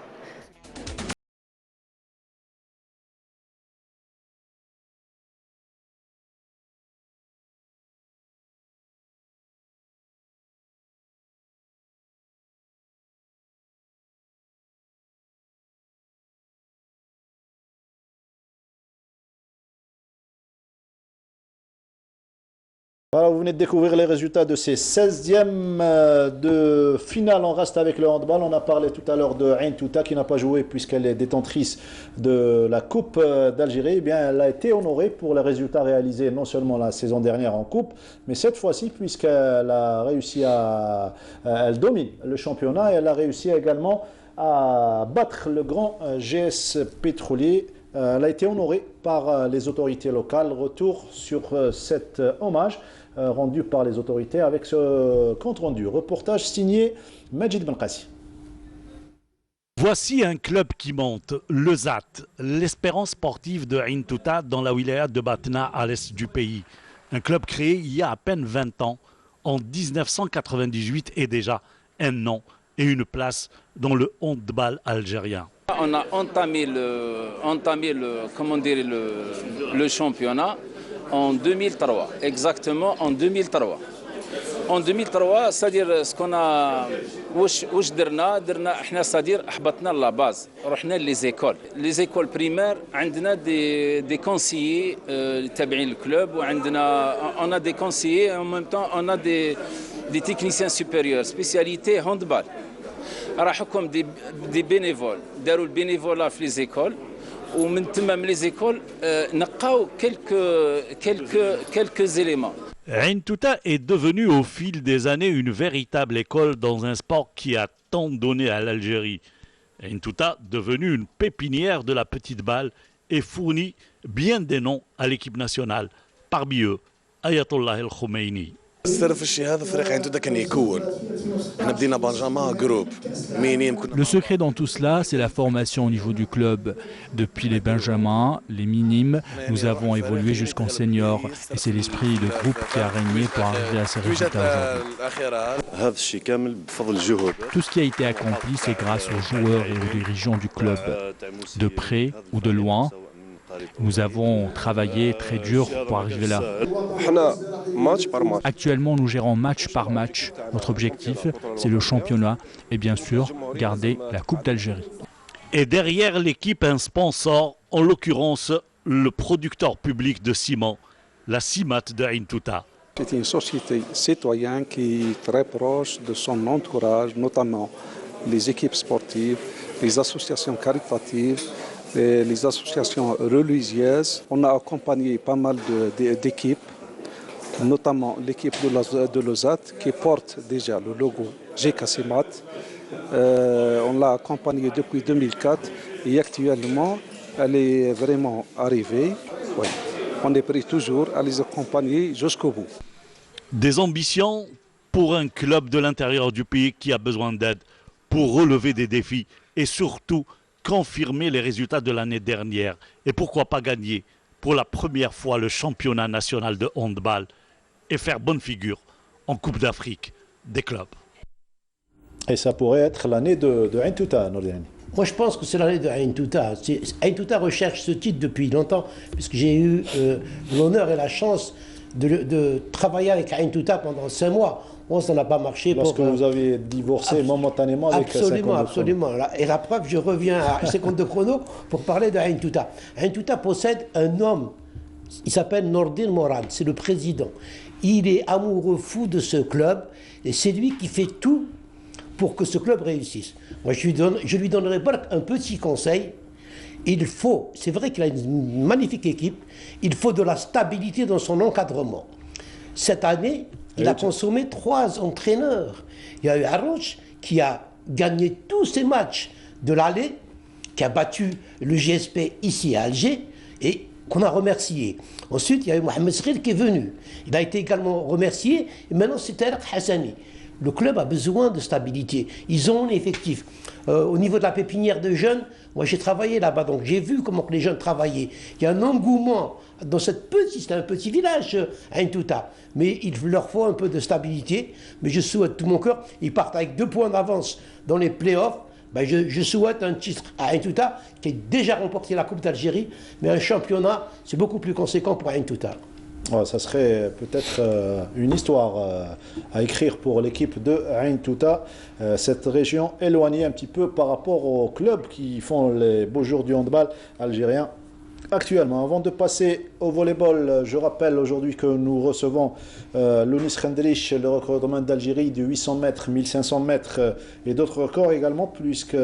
Speaker 1: Voilà, vous venez de découvrir les résultats de ces 16e de finale. On reste avec le handball. On a parlé tout à l'heure de Ain Touta qui n'a pas joué puisqu'elle est détentrice de la Coupe d'Algérie. Eh bien, elle a été honorée pour les résultats réalisés non seulement la saison dernière en Coupe, mais cette fois-ci puisqu'elle a réussi elle domine le championnat et elle a réussi également à battre le grand GS Pétrolier. Elle a été honorée par les autorités locales. Retour sur cet hommage rendu par les autorités avec ce compte-rendu. Reportage signé Majid Benkassi.
Speaker 21: Voici un club qui monte, le ZAT, l'espérance sportive de Ain Touta dans la wilaya de Batna à l'est du pays. Un club créé il y a à peine 20 ans, en 1998, et déjà un nom et une place dans le handball algérien.
Speaker 22: On a entamé le championnat en 2003, exactement en 2003. En 2003, c'est-à-dire ce qu'on a واش درنا احنا c'est-à-dire احبطنا la base رحنا les écoles primaires عندنا des conseillers تابعين الكلوب وعندنا on a des conseillers et en même temps on a des techniciens supérieurs spécialité handball. راحكم دي bénévoles داروا البينيفولا في les écoles ومن تمام les écoles نقاو quelques éléments.
Speaker 21: Ain Touta est devenue au fil des années une véritable école dans un sport qui a tant donné à l'Algérie. Ain Touta, devenue une pépinière de la petite balle, et fournit bien des noms à l'équipe nationale, parmi eux Ayatollah El Khomeini.
Speaker 5: Le secret dans tout cela, c'est la formation au niveau du club. Depuis les benjamins, les minimes, nous avons évolué jusqu'en senior. Et c'est l'esprit de groupe qui a régné pour arriver à ces résultats aujourd'hui. Tout ce qui a été accompli, c'est grâce aux joueurs et aux dirigeants du club. De près ou de loin, nous avons travaillé très dur pour arriver là. Actuellement, nous gérons match par match. Notre objectif, c'est le championnat et bien sûr, garder la Coupe d'Algérie.
Speaker 21: Et derrière l'équipe, un sponsor, en l'occurrence le producteur public de ciment, la CIMAT de Ain Touta.
Speaker 6: C'est une société citoyenne qui est très proche de son entourage, notamment les équipes sportives, les associations caritatives, les associations religieuses. On a accompagné pas mal d'équipes, notamment l'équipe de Lozat qui porte déjà le logo GK CIMAT. On l'a accompagnée depuis 2004 et actuellement elle est vraiment arrivée. Ouais. On est prêt toujours à les accompagner jusqu'au bout.
Speaker 21: Des ambitions pour un club de l'intérieur du pays qui a besoin d'aide pour relever des défis et surtout confirmer les résultats de l'année dernière et pourquoi pas gagner pour la première fois le championnat national de handball et faire bonne figure en Coupe d'Afrique des clubs.
Speaker 1: Et ça pourrait être l'année de Ain Touta, Nordine.
Speaker 2: Moi, je pense que c'est l'année de Ain Touta. Ain Touta recherche ce titre depuis longtemps, puisque j'ai eu l'honneur et la chance de travailler avec Ain Touta pendant 5 mois. Bon, ça n'a pas marché.
Speaker 1: Parce que vous avez divorcé momentanément avec
Speaker 2: Absolument, absolument. Et la preuve, je reviens à 52 chrono pour parler de Ain Touta. Ain Touta possède un homme, il s'appelle Nordine Morad, c'est le président. Il est amoureux fou de ce club et c'est lui qui fait tout pour que ce club réussisse. Moi, je lui donnerai un petit conseil. Il faut, c'est vrai qu'il a une magnifique équipe, il faut de la stabilité dans son encadrement. Cette année, il a consommé 3 entraîneurs. Il y a eu Arrouch qui a gagné tous ses matchs de l'aller, qui a battu le GSP ici à Alger et qu'on a remercié. Ensuite, il y a eu Mohamed Sril qui est venu. Il a été également remercié et maintenant c'est Tarek Hassani. Le club a besoin de stabilité. Ils ont un effectif. Au niveau de la pépinière de jeunes, moi j'ai travaillé là-bas, donc j'ai vu comment que les jeunes travaillaient. Il y a un engouement dans c'est un petit village, Ain Touta. Mais il leur faut un peu de stabilité. Mais je souhaite tout mon cœur, ils partent avec 2 points d'avance dans les playoffs. Ben je souhaite un titre à Ain Touta qui a déjà remporté la Coupe d'Algérie, mais un championnat, c'est beaucoup plus conséquent pour Ain Touta.
Speaker 1: Ouais, ça serait peut-être une histoire à écrire pour l'équipe de Ain Touta, cette région éloignée un petit peu par rapport aux clubs qui font les beaux jours du handball algérien actuellement. Avant de passer au volleyball, je rappelle aujourd'hui que nous recevons Lounis Khendrich, le recordman d'Algérie de 800 mètres, 1500 mètres et d'autres records également, puisque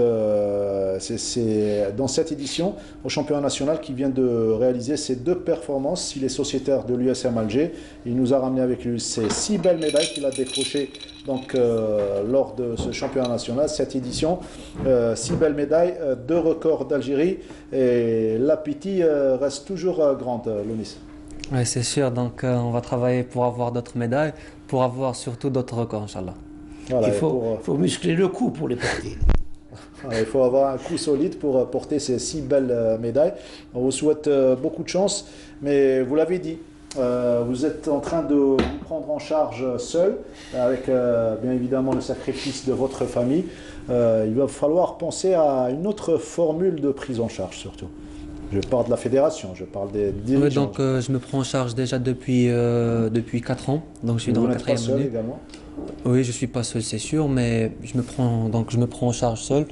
Speaker 1: c'est dans cette édition au championnat national qui vient de réaliser ces 2 performances. Il est sociétaire de l'USM Alger. Il nous a ramené avec lui ces 6 belles médailles qu'il a décrochées donc, lors de ce championnat national, cette édition. 6 belles médailles, 2 records d'Algérie et l'appétit reste toujours grande, Lounis.
Speaker 3: Oui, c'est sûr. Donc, on va travailler pour avoir d'autres médailles, pour avoir surtout d'autres records, Inch'Allah.
Speaker 2: Voilà, il faut muscler le cou pour les porter.
Speaker 1: Il faut avoir un coup solide pour porter ces 6 belles médailles. On vous souhaite beaucoup de chance, mais vous l'avez dit, vous êtes en train de vous prendre en charge seul, avec bien évidemment le sacrifice de votre famille. Il va falloir penser à une autre formule de prise en charge surtout. Je parle de la fédération, je parle des dirigeants.
Speaker 3: Oui, donc je me prends en charge déjà depuis 4 ans. Donc je suis dans le 4e année.
Speaker 1: Également.
Speaker 3: Oui, je ne suis pas seul, c'est sûr, mais je me prends en charge seul.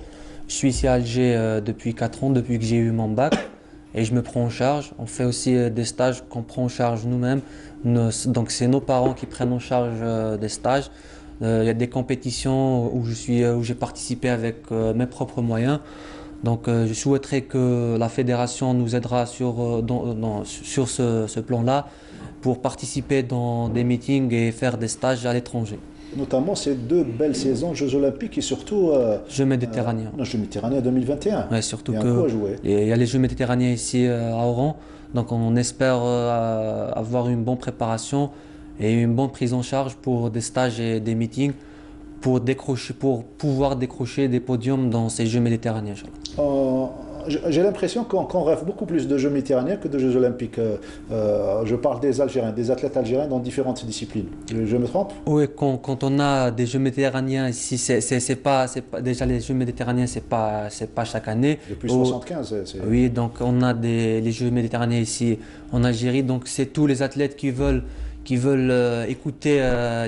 Speaker 3: Je suis ici à Alger depuis 4 ans, depuis que j'ai eu mon bac. Et je me prends en charge. On fait aussi des stages qu'on prend en charge nous-mêmes. Donc c'est nos parents qui prennent en charge des stages. Il y a des compétitions où j'ai participé avec mes propres moyens. Donc je souhaiterais que la fédération nous aidera sur ce plan-là pour participer dans des meetings et faire des stages à l'étranger.
Speaker 1: Notamment ces 2 belles saisons, Jeux Olympiques et surtout...
Speaker 3: Jeux méditerranéens.
Speaker 1: Jeux méditerranéens 2021.
Speaker 3: Ouais, surtout
Speaker 1: il
Speaker 3: y a les Jeux méditerranéens ici à Oran. Donc on espère avoir une bonne préparation et une bonne prise en charge pour des stages et des meetings pour pouvoir décrocher des podiums dans ces Jeux méditerranéens.
Speaker 1: J'ai l'impression qu'on rêve beaucoup plus de Jeux méditerranéens que de Jeux olympiques. Je parle des Algériens, des athlètes algériens dans différentes disciplines. Je me trompe?
Speaker 3: Oui, quand on a des Jeux méditerranéens ici, c'est pas déjà les Jeux méditerranéens, c'est pas chaque année.
Speaker 1: Depuis 75.
Speaker 3: Oui, donc on a les Jeux méditerranéens ici en Algérie. Donc c'est tous les athlètes qui veulent écouter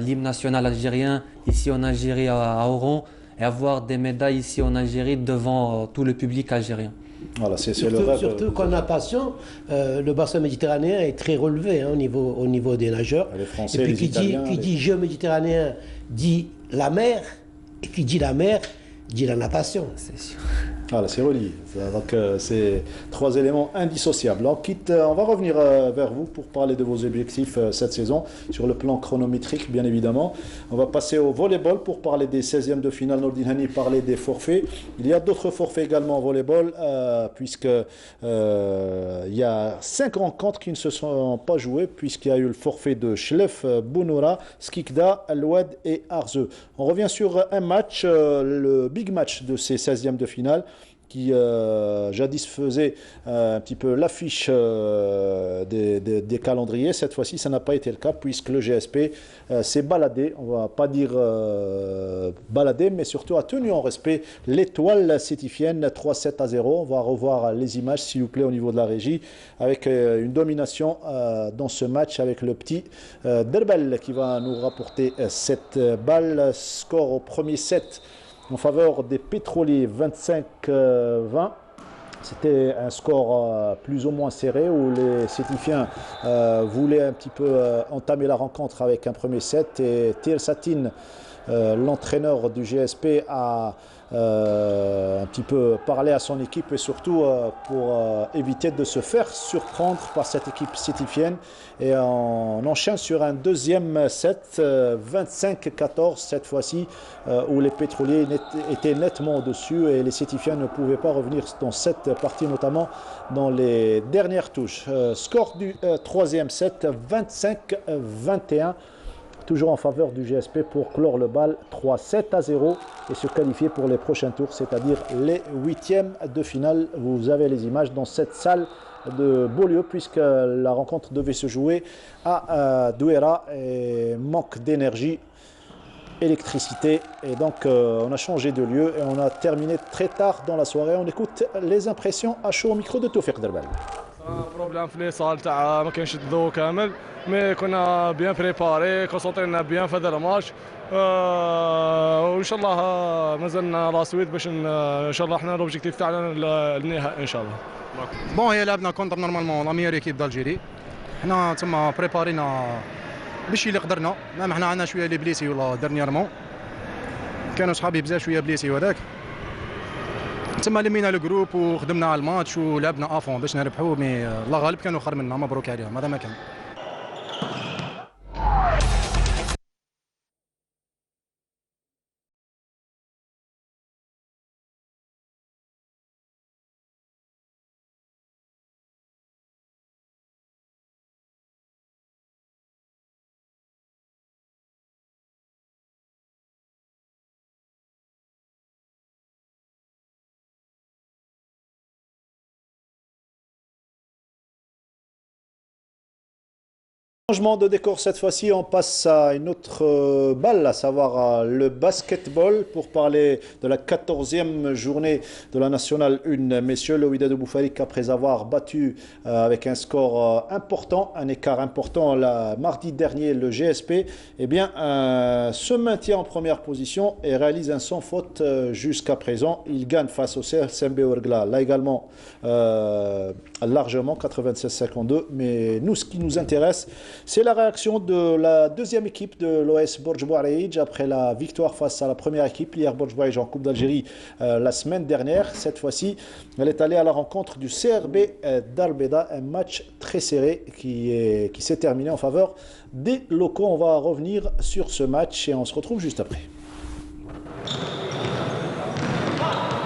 Speaker 3: l'hymne national algérien ici en Algérie à Oran et avoir des médailles ici en Algérie devant tout le public algérien.
Speaker 1: Voilà, c'est le rêve.
Speaker 2: Surtout qu'en natation, le bassin méditerranéen est très relevé au niveau des nageurs.
Speaker 1: Les Français,
Speaker 2: et puis
Speaker 1: les Italiens,
Speaker 2: qui dit Jeux méditerranéens dit la mer, et qui dit la mer dit la natation.
Speaker 3: C'est sûr.
Speaker 1: Voilà, c'est relié. Donc, c'est trois éléments indissociables. On va revenir vers vous pour parler de vos objectifs cette saison, sur le plan chronométrique, bien évidemment. On va passer au volleyball pour parler des 16e de finale. Nordin Hani parlait des forfaits. Il y a d'autres forfaits également au volleyball, puisque il y a 5 rencontres qui ne se sont pas jouées, puisqu'il y a eu le forfait de Chlef, Bounoura, Skikda, Al-Oued et Arzeu. On revient sur un match, le big match de ces 16e de finale, qui jadis faisait un petit peu l'affiche des calendriers. Cette fois-ci, ça n'a pas été le cas, puisque le GSP s'est baladé, on ne va pas dire baladé, mais surtout a tenu en respect l'étoile sétifienne 3-7-0. On va revoir les images, s'il vous plaît, au niveau de la régie, avec une domination dans ce match, avec le petit Derbel qui va nous rapporter cette balle. Score au premier set en faveur des pétroliers, 25-20. C'était un score plus ou moins serré où les Sétifiens voulaient un petit peu entamer la rencontre avec un premier set. Et Tir Satin, l'entraîneur du GSP, a un petit peu parlé à son équipe et surtout pour éviter de se faire surprendre par cette équipe sétifienne. Et on enchaîne sur un deuxième set, 25-14 cette fois-ci, où les pétroliers étaient nettement au-dessus et les sétifiens ne pouvaient pas revenir dans cette partie, notamment dans les dernières touches. Score du troisième set, 25-21. Toujours en faveur du GSP pour clore le bal, 3-7-0 et se qualifier pour les prochains tours, c'est-à-dire les 8e de finale. Vous avez les images dans cette salle de Beaulieu, puisque la rencontre devait se jouer à Douera et manque d'énergie, électricité, et donc on a changé de lieu et on a terminé très tard dans la soirée. On écoute les impressions à chaud au micro de Tawfiq Derbel.
Speaker 7: بروبليم في لي صال تاع ما كانش الضوء كامل مي كنا بيان بريباري كونسونطرينا بيان في هذا الماتش وان شاء الله مازلنا لا سويت باش ان شاء الله احنا لوبجيكتيف تاعنا النهائي ان شاء الله.
Speaker 8: بون هي لعبنا كونتر نورمالمون لا ميور ايكيب دالجيري حنا تما بريبارينا باش اللي قدرنا مام حنا عندنا شويه لي بليسي ولا ديرنييرمون كانوا صحابي بزاف شويه بليسي وهذاك تما لمينا الجروب وخدمنا على الماتش ولعبنا افون باش نربحوا مي الله غالب كانوا خير منا مبروك عليهم هذا ما كان.
Speaker 1: Changement de décor cette fois-ci, on passe à une autre balle, à savoir le basketball, pour parler de la 14e journée de la Nationale 1. Messieurs, le Wydad Boufalik, après avoir battu avec un score important, un écart important mardi dernier, le GSP, eh bien, se maintient en première position et réalise un sans faute jusqu'à présent. Il gagne face au CSMB Ouargla, là également largement, 96-52. Mais nous, ce qui nous intéresse, c'est la réaction de la deuxième équipe de l'OS Borj Bouareidj après la victoire face à la première équipe, l'IR Borj Bouareidj en Coupe d'Algérie la semaine dernière. Cette fois-ci, elle est allée à la rencontre du CRB d'Al Beda, un match très serré qui s'est terminé en faveur des locaux. On va revenir sur ce match et on se retrouve juste après.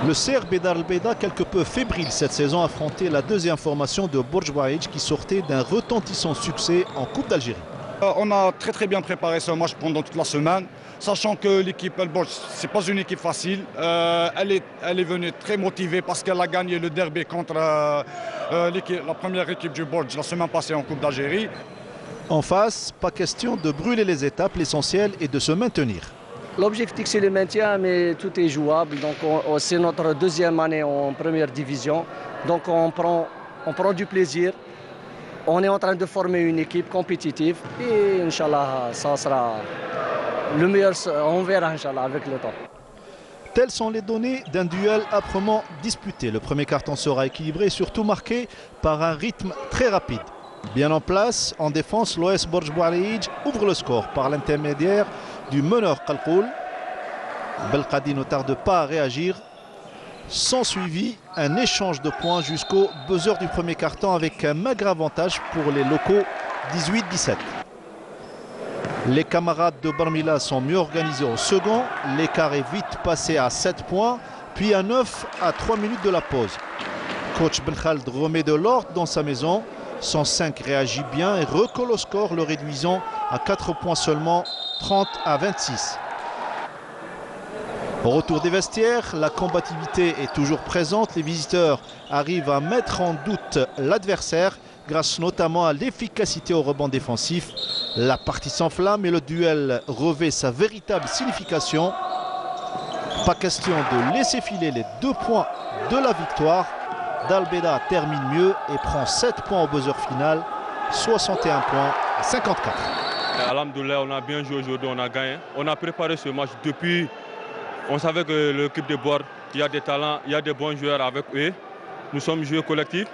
Speaker 1: Le CRB d'Al Beda, quelque peu fébrile cette saison, affrontait la deuxième formation de Borj Bouareidj qui sortait d'un retentissant succès en Coupe d'Algérie.
Speaker 4: On a très bien préparé ce match pendant toute la semaine, sachant que l'équipe El Borj, ce n'est pas une équipe facile. Elle est venue très motivée parce qu'elle a gagné le derby contre la première équipe du Borj la semaine passée en Coupe d'Algérie.
Speaker 1: En face, pas question de brûler les étapes, l'essentiel est de se maintenir.
Speaker 10: L'objectif c'est le maintien, mais tout est jouable. Donc c'est notre deuxième année en première division. Donc on prend du plaisir. On est en train de former une équipe compétitive et Inch'Allah, ça sera le meilleur, on verra Inch'Allah avec le temps.
Speaker 1: Telles sont les données d'un duel âprement disputé. Le premier quart-temps sera équilibré et surtout marqué par un rythme très rapide. Bien en place, en défense, l'OS Borj Boualidj ouvre le score par l'intermédiaire du meneur Kalkoul. Belkadi ne tarde pas à réagir. Sans suivi, un échange de points jusqu'au buzzer du premier quart-temps avec un maigre avantage pour les locaux 18-17. Les camarades de Barmila sont mieux organisés au second. L'écart est vite passé à 7 points, puis à 9 à 3 minutes de la pause. Coach Belkhald remet de l'ordre dans sa maison. 105 réagit bien et recolle au score, le réduisant à 4 points seulement, 30 à 26. Au retour des vestiaires, la combativité est toujours présente. Les visiteurs arrivent à mettre en doute l'adversaire grâce notamment à l'efficacité au rebond défensif. La partie s'enflamme et le duel revêt sa véritable signification. Pas question de laisser filer les 2 points de la victoire. Dal Beda termine mieux et prend 7 points au buzzer final, 61 points à 54.
Speaker 23: Alhamdoulilah, on a bien joué aujourd'hui, on a gagné. On a préparé ce match depuis. On savait que l'équipe de Borj, il y a des talents, il y a des bons joueurs avec eux. Nous sommes joués collectifs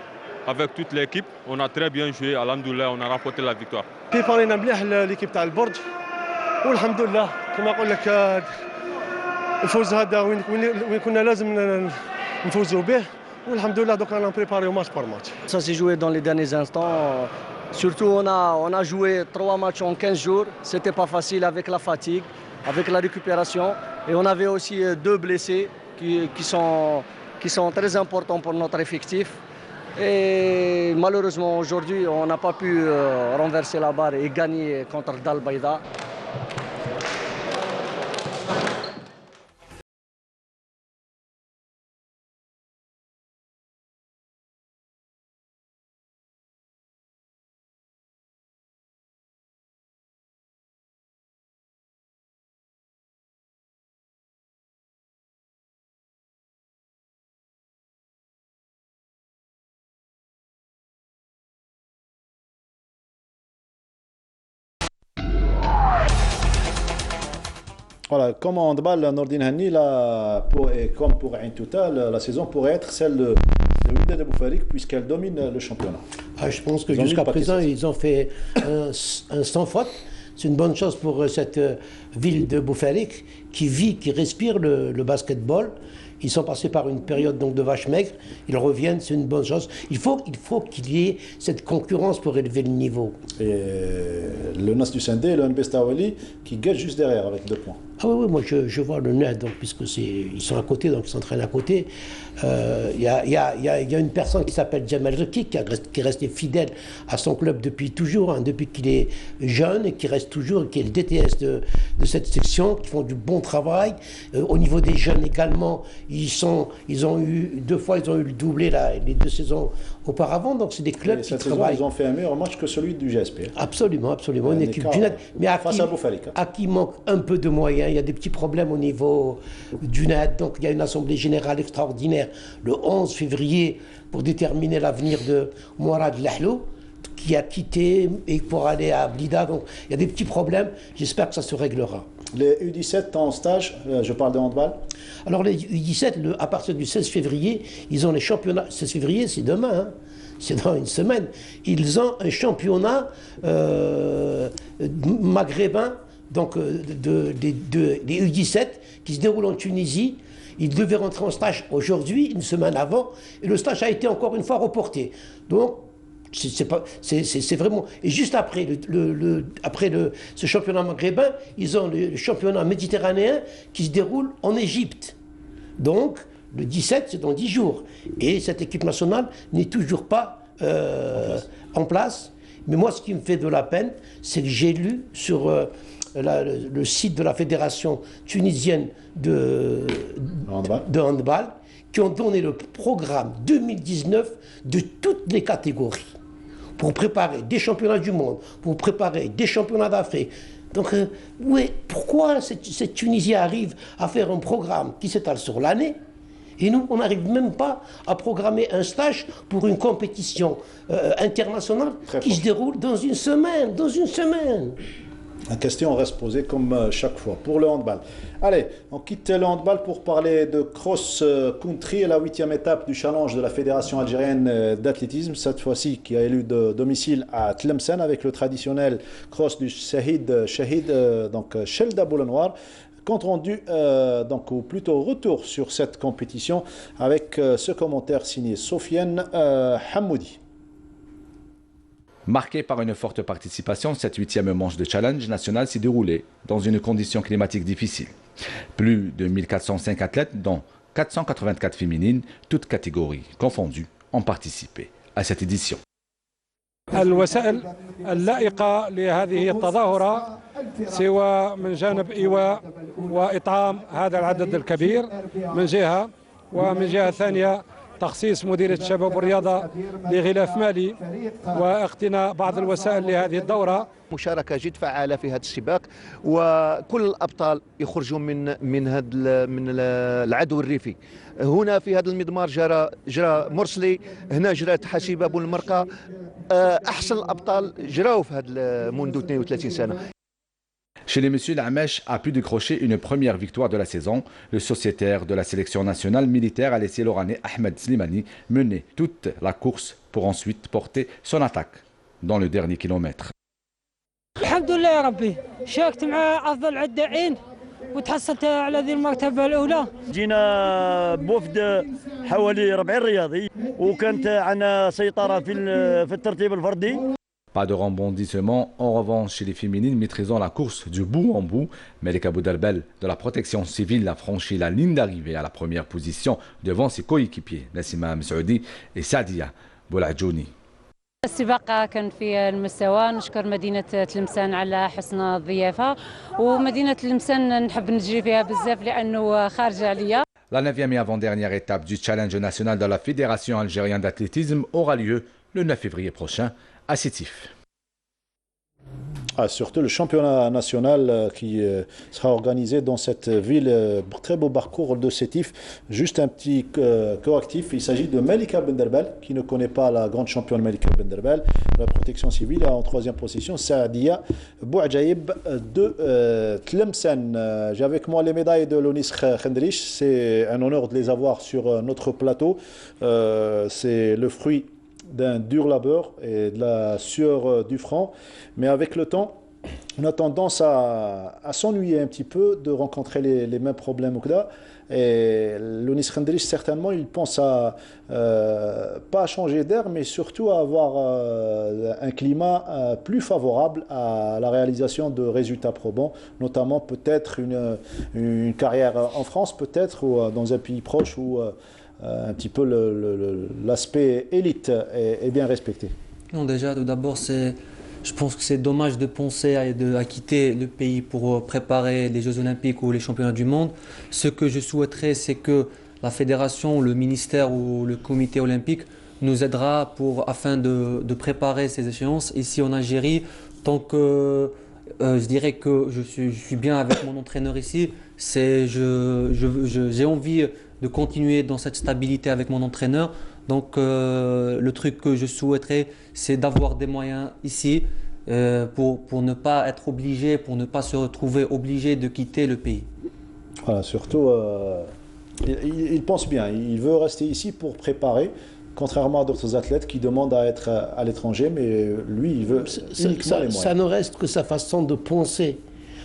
Speaker 23: avec toute l'équipe. On a très bien joué, alhamdoulilah, on a remporté la victoire.
Speaker 20: بريبارينا مليح ليكيب تاع البرج والحمد لله كما نقول لك الفوز هذا وين كنا لازم نفوزوا به والحمد لله دوك رانا بريباريو ماتش بار ماتش.
Speaker 10: Ça s'est joué dans les derniers instants. Surtout on a joué 3 matchs en 15 jours. C'était pas facile avec la fatigue, avec la récupération. Et on avait aussi 2 blessés qui sont très importants pour notre effectif. Et malheureusement aujourd'hui on n'a pas pu renverser la barre et gagner contre Dal Beda.
Speaker 1: Voilà, comme en handball, Nordine Hani, et comme pour Ain Touta, la saison pourrait être celle de Wydad Boufalik puisqu'elle domine le championnat.
Speaker 2: Je pense que jusqu'à présent, ils ont fait un sans faute. C'est une bonne chose pour cette ville de Boufalik qui vit, qui respire le basketball. Ils sont passés par une période donc de vache maigre. Ils reviennent, c'est une bonne chose. Il faut qu'il y ait cette concurrence pour élever le niveau.
Speaker 1: Et le Nas du Sindé et le NB Stawali qui guettent juste derrière avec 2 points.
Speaker 2: Ah oui, moi je vois le NED, donc, puisque ils sont à côté, donc ils s'entraînent à côté. Il y a une personne qui s'appelle Jamal Reki qui est resté fidèle à son club depuis toujours, hein, depuis qu'il est jeune, et qui reste toujours, qui est le DTS de cette section, qui font du bon travail. Au niveau des jeunes également, ils ont eu 2 fois, ils ont eu le doublé les 2 saisons auparavant, donc c'est des clubs qui travaillent.
Speaker 1: Ils ont fait un meilleur match que celui du GSP.
Speaker 2: Absolument, absolument. Une équipe du NED, mais à qui manque un peu de moyens. Il y a des petits problèmes au niveau du NED, donc il y a une assemblée générale extraordinaire le 11 février pour déterminer l'avenir de Mourad Lahlou qui a quitté et pour aller à Blida. Donc il y a des petits problèmes, j'espère que ça se réglera.
Speaker 1: Les U17 en stage, je parle de handball.
Speaker 2: Alors les U17, à partir du 16 février, ils ont les championnats. 16 février, c'est demain, hein. C'est dans une semaine. Ils ont un championnat maghrébin, donc des U17 qui se déroule en Tunisie. Il devait rentrer en stage aujourd'hui, une semaine avant, et le stage a été encore une fois reporté. Donc, c'est vraiment... Et juste après, ce championnat maghrébin, ils ont le championnat méditerranéen qui se déroule en Égypte. Donc, le 17, c'est dans 10 jours. Et cette équipe nationale n'est toujours pas en place. Mais moi, ce qui me fait de la peine, c'est que j'ai lu sur le site de la fédération tunisienne de handball qui ont donné le programme 2019 de toutes les catégories pour préparer des championnats du monde, pour préparer des championnats d'Afrique. Donc, pourquoi cette Tunisie arrive à faire un programme qui s'étale sur l'année et nous, on n'arrive même pas à programmer un stage pour une compétition internationale qui se déroule dans une semaine,
Speaker 1: La question reste posée comme chaque fois pour le handball. Allez, on quitte le handball pour parler de cross-country, la 8e étape du challenge de la Fédération algérienne d'athlétisme, cette fois-ci qui a élu de domicile à Tlemcen avec le traditionnel cross du Shahid, donc Chelda Boulenoir. Compte rendu, donc, ou plutôt retour sur cette compétition avec ce commentaire signé Sofiane Hamoudi.
Speaker 11: Marquée par une forte participation, cette 8e manche de challenge national s'est déroulée dans une condition climatique difficile. Plus de 1405 athlètes, dont 484 féminines, toutes catégories confondues, ont participé à cette édition.
Speaker 12: الوسائل اللائقة لهذه التظاهرة سوى من جانب إيواء وإطعام هذا العدد الكبير من جهة، ومن جهة ثانية تخصيص مديرية الشباب والرياضة لغلاف مالي واقتناء بعض الوسائل لهذه الدورة.
Speaker 14: مشاركة جد فعالة في هذا السباق، وكل الأبطال يخرجوا من العدو الريفي. هنا في هذا المضمار جرى مرسلي، هنا جرات حسيبة بولمرقة. أحسن الأبطال جراوا في هذا منذ 32 سنة.
Speaker 11: Chez les messieurs, l'Amèche a pu décrocher une première victoire de la saison. Le sociétaire de la sélection nationale militaire a laissé l'Oranais Ahmed Slimani mener toute la course pour ensuite porter son attaque dans le dernier kilomètre.
Speaker 24: الحمد لله يا ربي، شاركت مع أفضل عدائين وتحصلت على هذه المرتبة الأولى.
Speaker 25: جينا بوفد حوالي 40 رياضي وكانت عندنا سيطرة في الترتيب الفردي.
Speaker 11: Pas de rebondissement en revanche chez les féminines maîtrisant la course du bout en bout. Melika Boudelbel de la protection civile a franchi la ligne d'arrivée à la première position devant ses coéquipiers Nassima Msaoudi et Sadia Boulahjouni.
Speaker 26: السباق كان في المستوى. نشكر مدينة تلمسان على حسن الضيافة، ومدينة تلمسان نحب نجري فيها بزاف لأنه خارجة عليا.
Speaker 11: La 9e et avant-dernière étape du challenge national de la Fédération algérienne d'athlétisme aura lieu le 9 février prochain à Sétif.
Speaker 1: Surtout le championnat national qui sera organisé dans cette ville. Très beau parcours de Sétif. Juste un petit correctif. Il s'agit de Melika Benderbel, qui ne connaît pas la grande championne Melika Benderbel. La protection civile en 3e position. Saadia Bouadjaïb de Tlemcen. J'ai avec moi les médailles de Lonis Khendrich. C'est un honneur de les avoir sur notre plateau. C'est le fruit d'un dur labeur et de la sueur du front, mais avec le temps, on a tendance à s'ennuyer un petit peu, de rencontrer les mêmes problèmes que là. Et Lonis Khendrich, certainement, il pense à pas à changer d'air, mais surtout à avoir un climat plus favorable à la réalisation de résultats probants, notamment peut-être une carrière en France, peut-être, ou dans un pays proche où un petit peu l'aspect élite est bien respecté.
Speaker 3: Non, déjà, tout d'abord, je pense que c'est dommage de penser à quitter le pays pour préparer les Jeux Olympiques ou les Championnats du Monde. Ce que je souhaiterais, c'est que la fédération, le ministère ou le comité olympique nous aidera afin de préparer ces échéances ici en Algérie. Tant que je dirais que je suis bien avec mon entraîneur ici, j'ai envie de continuer dans cette stabilité avec mon entraîneur. Donc le truc que je souhaiterais, c'est d'avoir des moyens ici pour ne pas être obligé, pour ne pas se retrouver obligé de quitter le pays.
Speaker 1: Voilà, surtout, il pense bien, il veut rester ici pour préparer, contrairement à d'autres athlètes qui demandent à être à l'étranger, mais lui, il veut uniquement les moyens.
Speaker 2: Ça ne reste que sa façon de penser.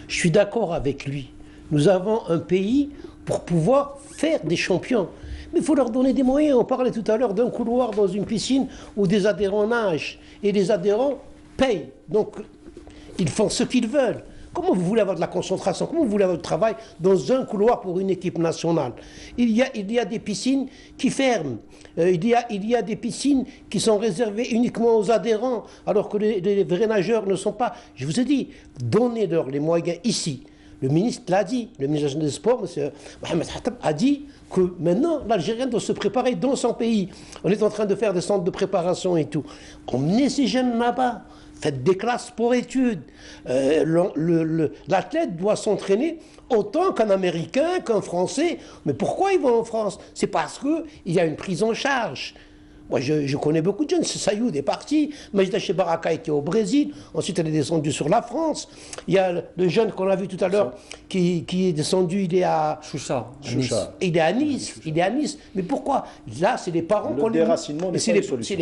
Speaker 2: Je suis d'accord avec lui. Nous avons un pays pour pouvoir faire des champions. Mais il faut leur donner des moyens. On parlait tout à l'heure d'un couloir dans une piscine où des adhérents nagent. Et les adhérents payent. Donc, ils font ce qu'ils veulent. Comment vous voulez avoir de la concentration? Comment vous voulez avoir du travail dans un couloir pour une équipe nationale? Il y a des piscines qui ferment. Il y a des piscines qui sont réservées uniquement aux adhérents, alors que les vrais nageurs ne sont pas. Je vous ai dit, donnez-leur les moyens ici. Le ministre l'a dit, le ministre des Sports, M. Mohamed Hattab, a dit que maintenant l'Algérien doit se préparer dans son pays. On est en train de faire des centres de préparation et tout. Emmenez ces jeunes là-bas. Faites des classes pour études. L'athlète doit s'entraîner autant qu'un Américain, qu'un Français. Mais pourquoi ils vont en France? C'est parce qu'il y a une prise en charge. Moi, je connais beaucoup de jeunes. Sayoud est parti. Majda Chebaraka était au Brésil. Ensuite, elle est descendue sur la France. Il y a le jeune qu'on a vu tout à l'heure qui est descendu. Il est à
Speaker 3: Choucha.
Speaker 2: Il est à Nice. Il est à Nice. Mais pourquoi? Là, c'est les parents qu'on les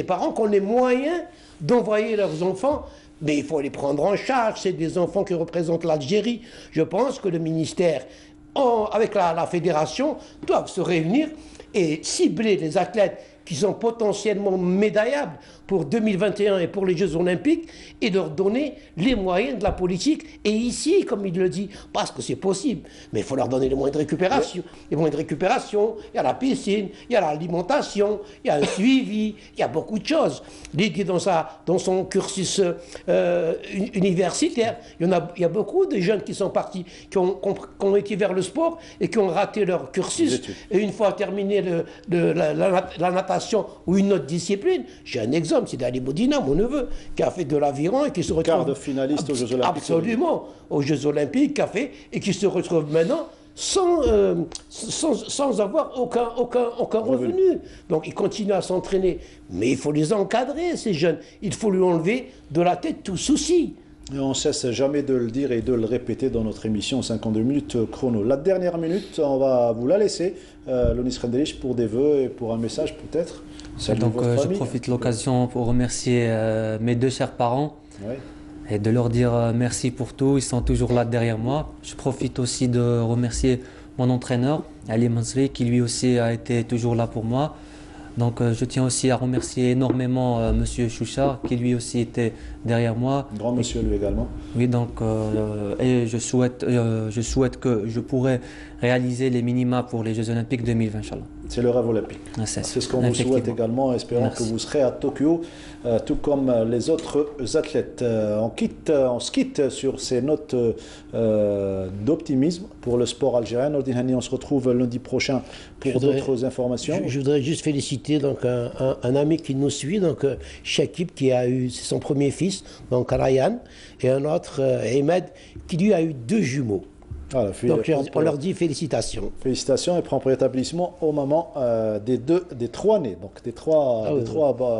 Speaker 2: parents qui ont les moyens d'envoyer leurs enfants. Mais il faut les prendre en charge. C'est des enfants qui représentent l'Algérie. Je pense que le ministère, avec la fédération, doivent se réunir et cibler les athlètes qui sont potentiellement médaillables pour 2021 et pour les Jeux Olympiques et leur donner les moyens de la politique. Et ici, comme il le dit, parce que c'est possible, mais il faut leur donner les moyens de récupération. Les moyens de récupération, il y a la piscine, il y a l'alimentation, il y a un suivi, il y a beaucoup de choses. L'idée dans son cursus universitaire, il y a beaucoup de jeunes qui sont partis, qui ont été vers le sport et qui ont raté leur cursus. Et une fois terminé la natation ou une autre discipline, j'ai un exemple. C'est Ali Boudina, mon neveu, qui a fait de l'aviron et qui se retrouve...
Speaker 1: Quart de finaliste aux Jeux Olympiques.
Speaker 2: Absolument, aux Jeux Olympiques, qui a fait, et qui se retrouve maintenant sans avoir aucun revenu. Donc il continue à s'entraîner. Mais il faut les encadrer, ces jeunes. Il faut lui enlever de la tête tout souci.
Speaker 1: Et on ne cesse jamais de le dire et de le répéter dans notre émission 52 minutes chrono. La dernière minute, on va vous la laisser, Lounis Khenderich, pour des vœux et pour un message peut-être.
Speaker 3: Donc je profite de l'occasion pour remercier mes deux chers parents et de leur dire merci pour tout. Ils sont toujours là derrière moi. Je profite aussi de remercier mon entraîneur, Ali Mansouri, qui lui aussi a été toujours là pour moi. Donc je tiens aussi à remercier énormément Monsieur Choucha, qui lui aussi était derrière moi.
Speaker 1: Grand monsieur lui également.
Speaker 3: Oui, donc et je souhaite que je pourrai réaliser les minima pour les Jeux Olympiques 2020, Inch'Allah.
Speaker 1: C'est le rêve olympique. C'est ce qu'on vous souhaite également, espérant que vous serez à Tokyo, tout comme les autres athlètes. On se quitte sur ces notes d'optimisme pour le sport algérien. Nordine Hani, on se retrouve lundi prochain pour d'autres informations.
Speaker 2: Je voudrais juste féliciter donc, un ami qui nous suit, donc Shakib, qui a eu son premier fils, donc Ryan, et un autre, Ahmed, qui lui a eu 2 jumeaux. Voilà, donc on leur dit félicitations.
Speaker 1: Félicitations et prompt rétablissement au moment des 3 nés, donc des trois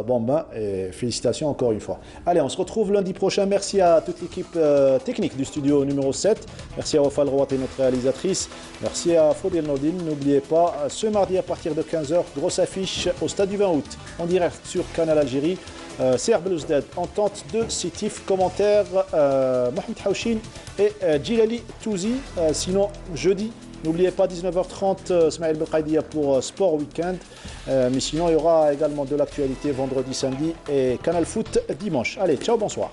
Speaker 1: bambins, et félicitations encore une fois. Allez, on se retrouve lundi prochain. Merci à toute l'équipe technique du studio numéro 7. Merci à Wafal Rouati, notre réalisatrice. Merci à Fodil Nordine. N'oubliez pas, ce mardi à partir de 15h, grosse affiche au stade du 20 août, en direct sur Canal Algérie. CR Belouzdad en tente de Sétif, commentaire Mohamed Haouchine et Djilali Touzi. Sinon, jeudi, n'oubliez pas 19h30, Smaïl Belkhaïdia pour Sport Weekend. Mais sinon, il y aura également de l'actualité vendredi, samedi et Canal Foot dimanche. Allez, ciao, bonsoir.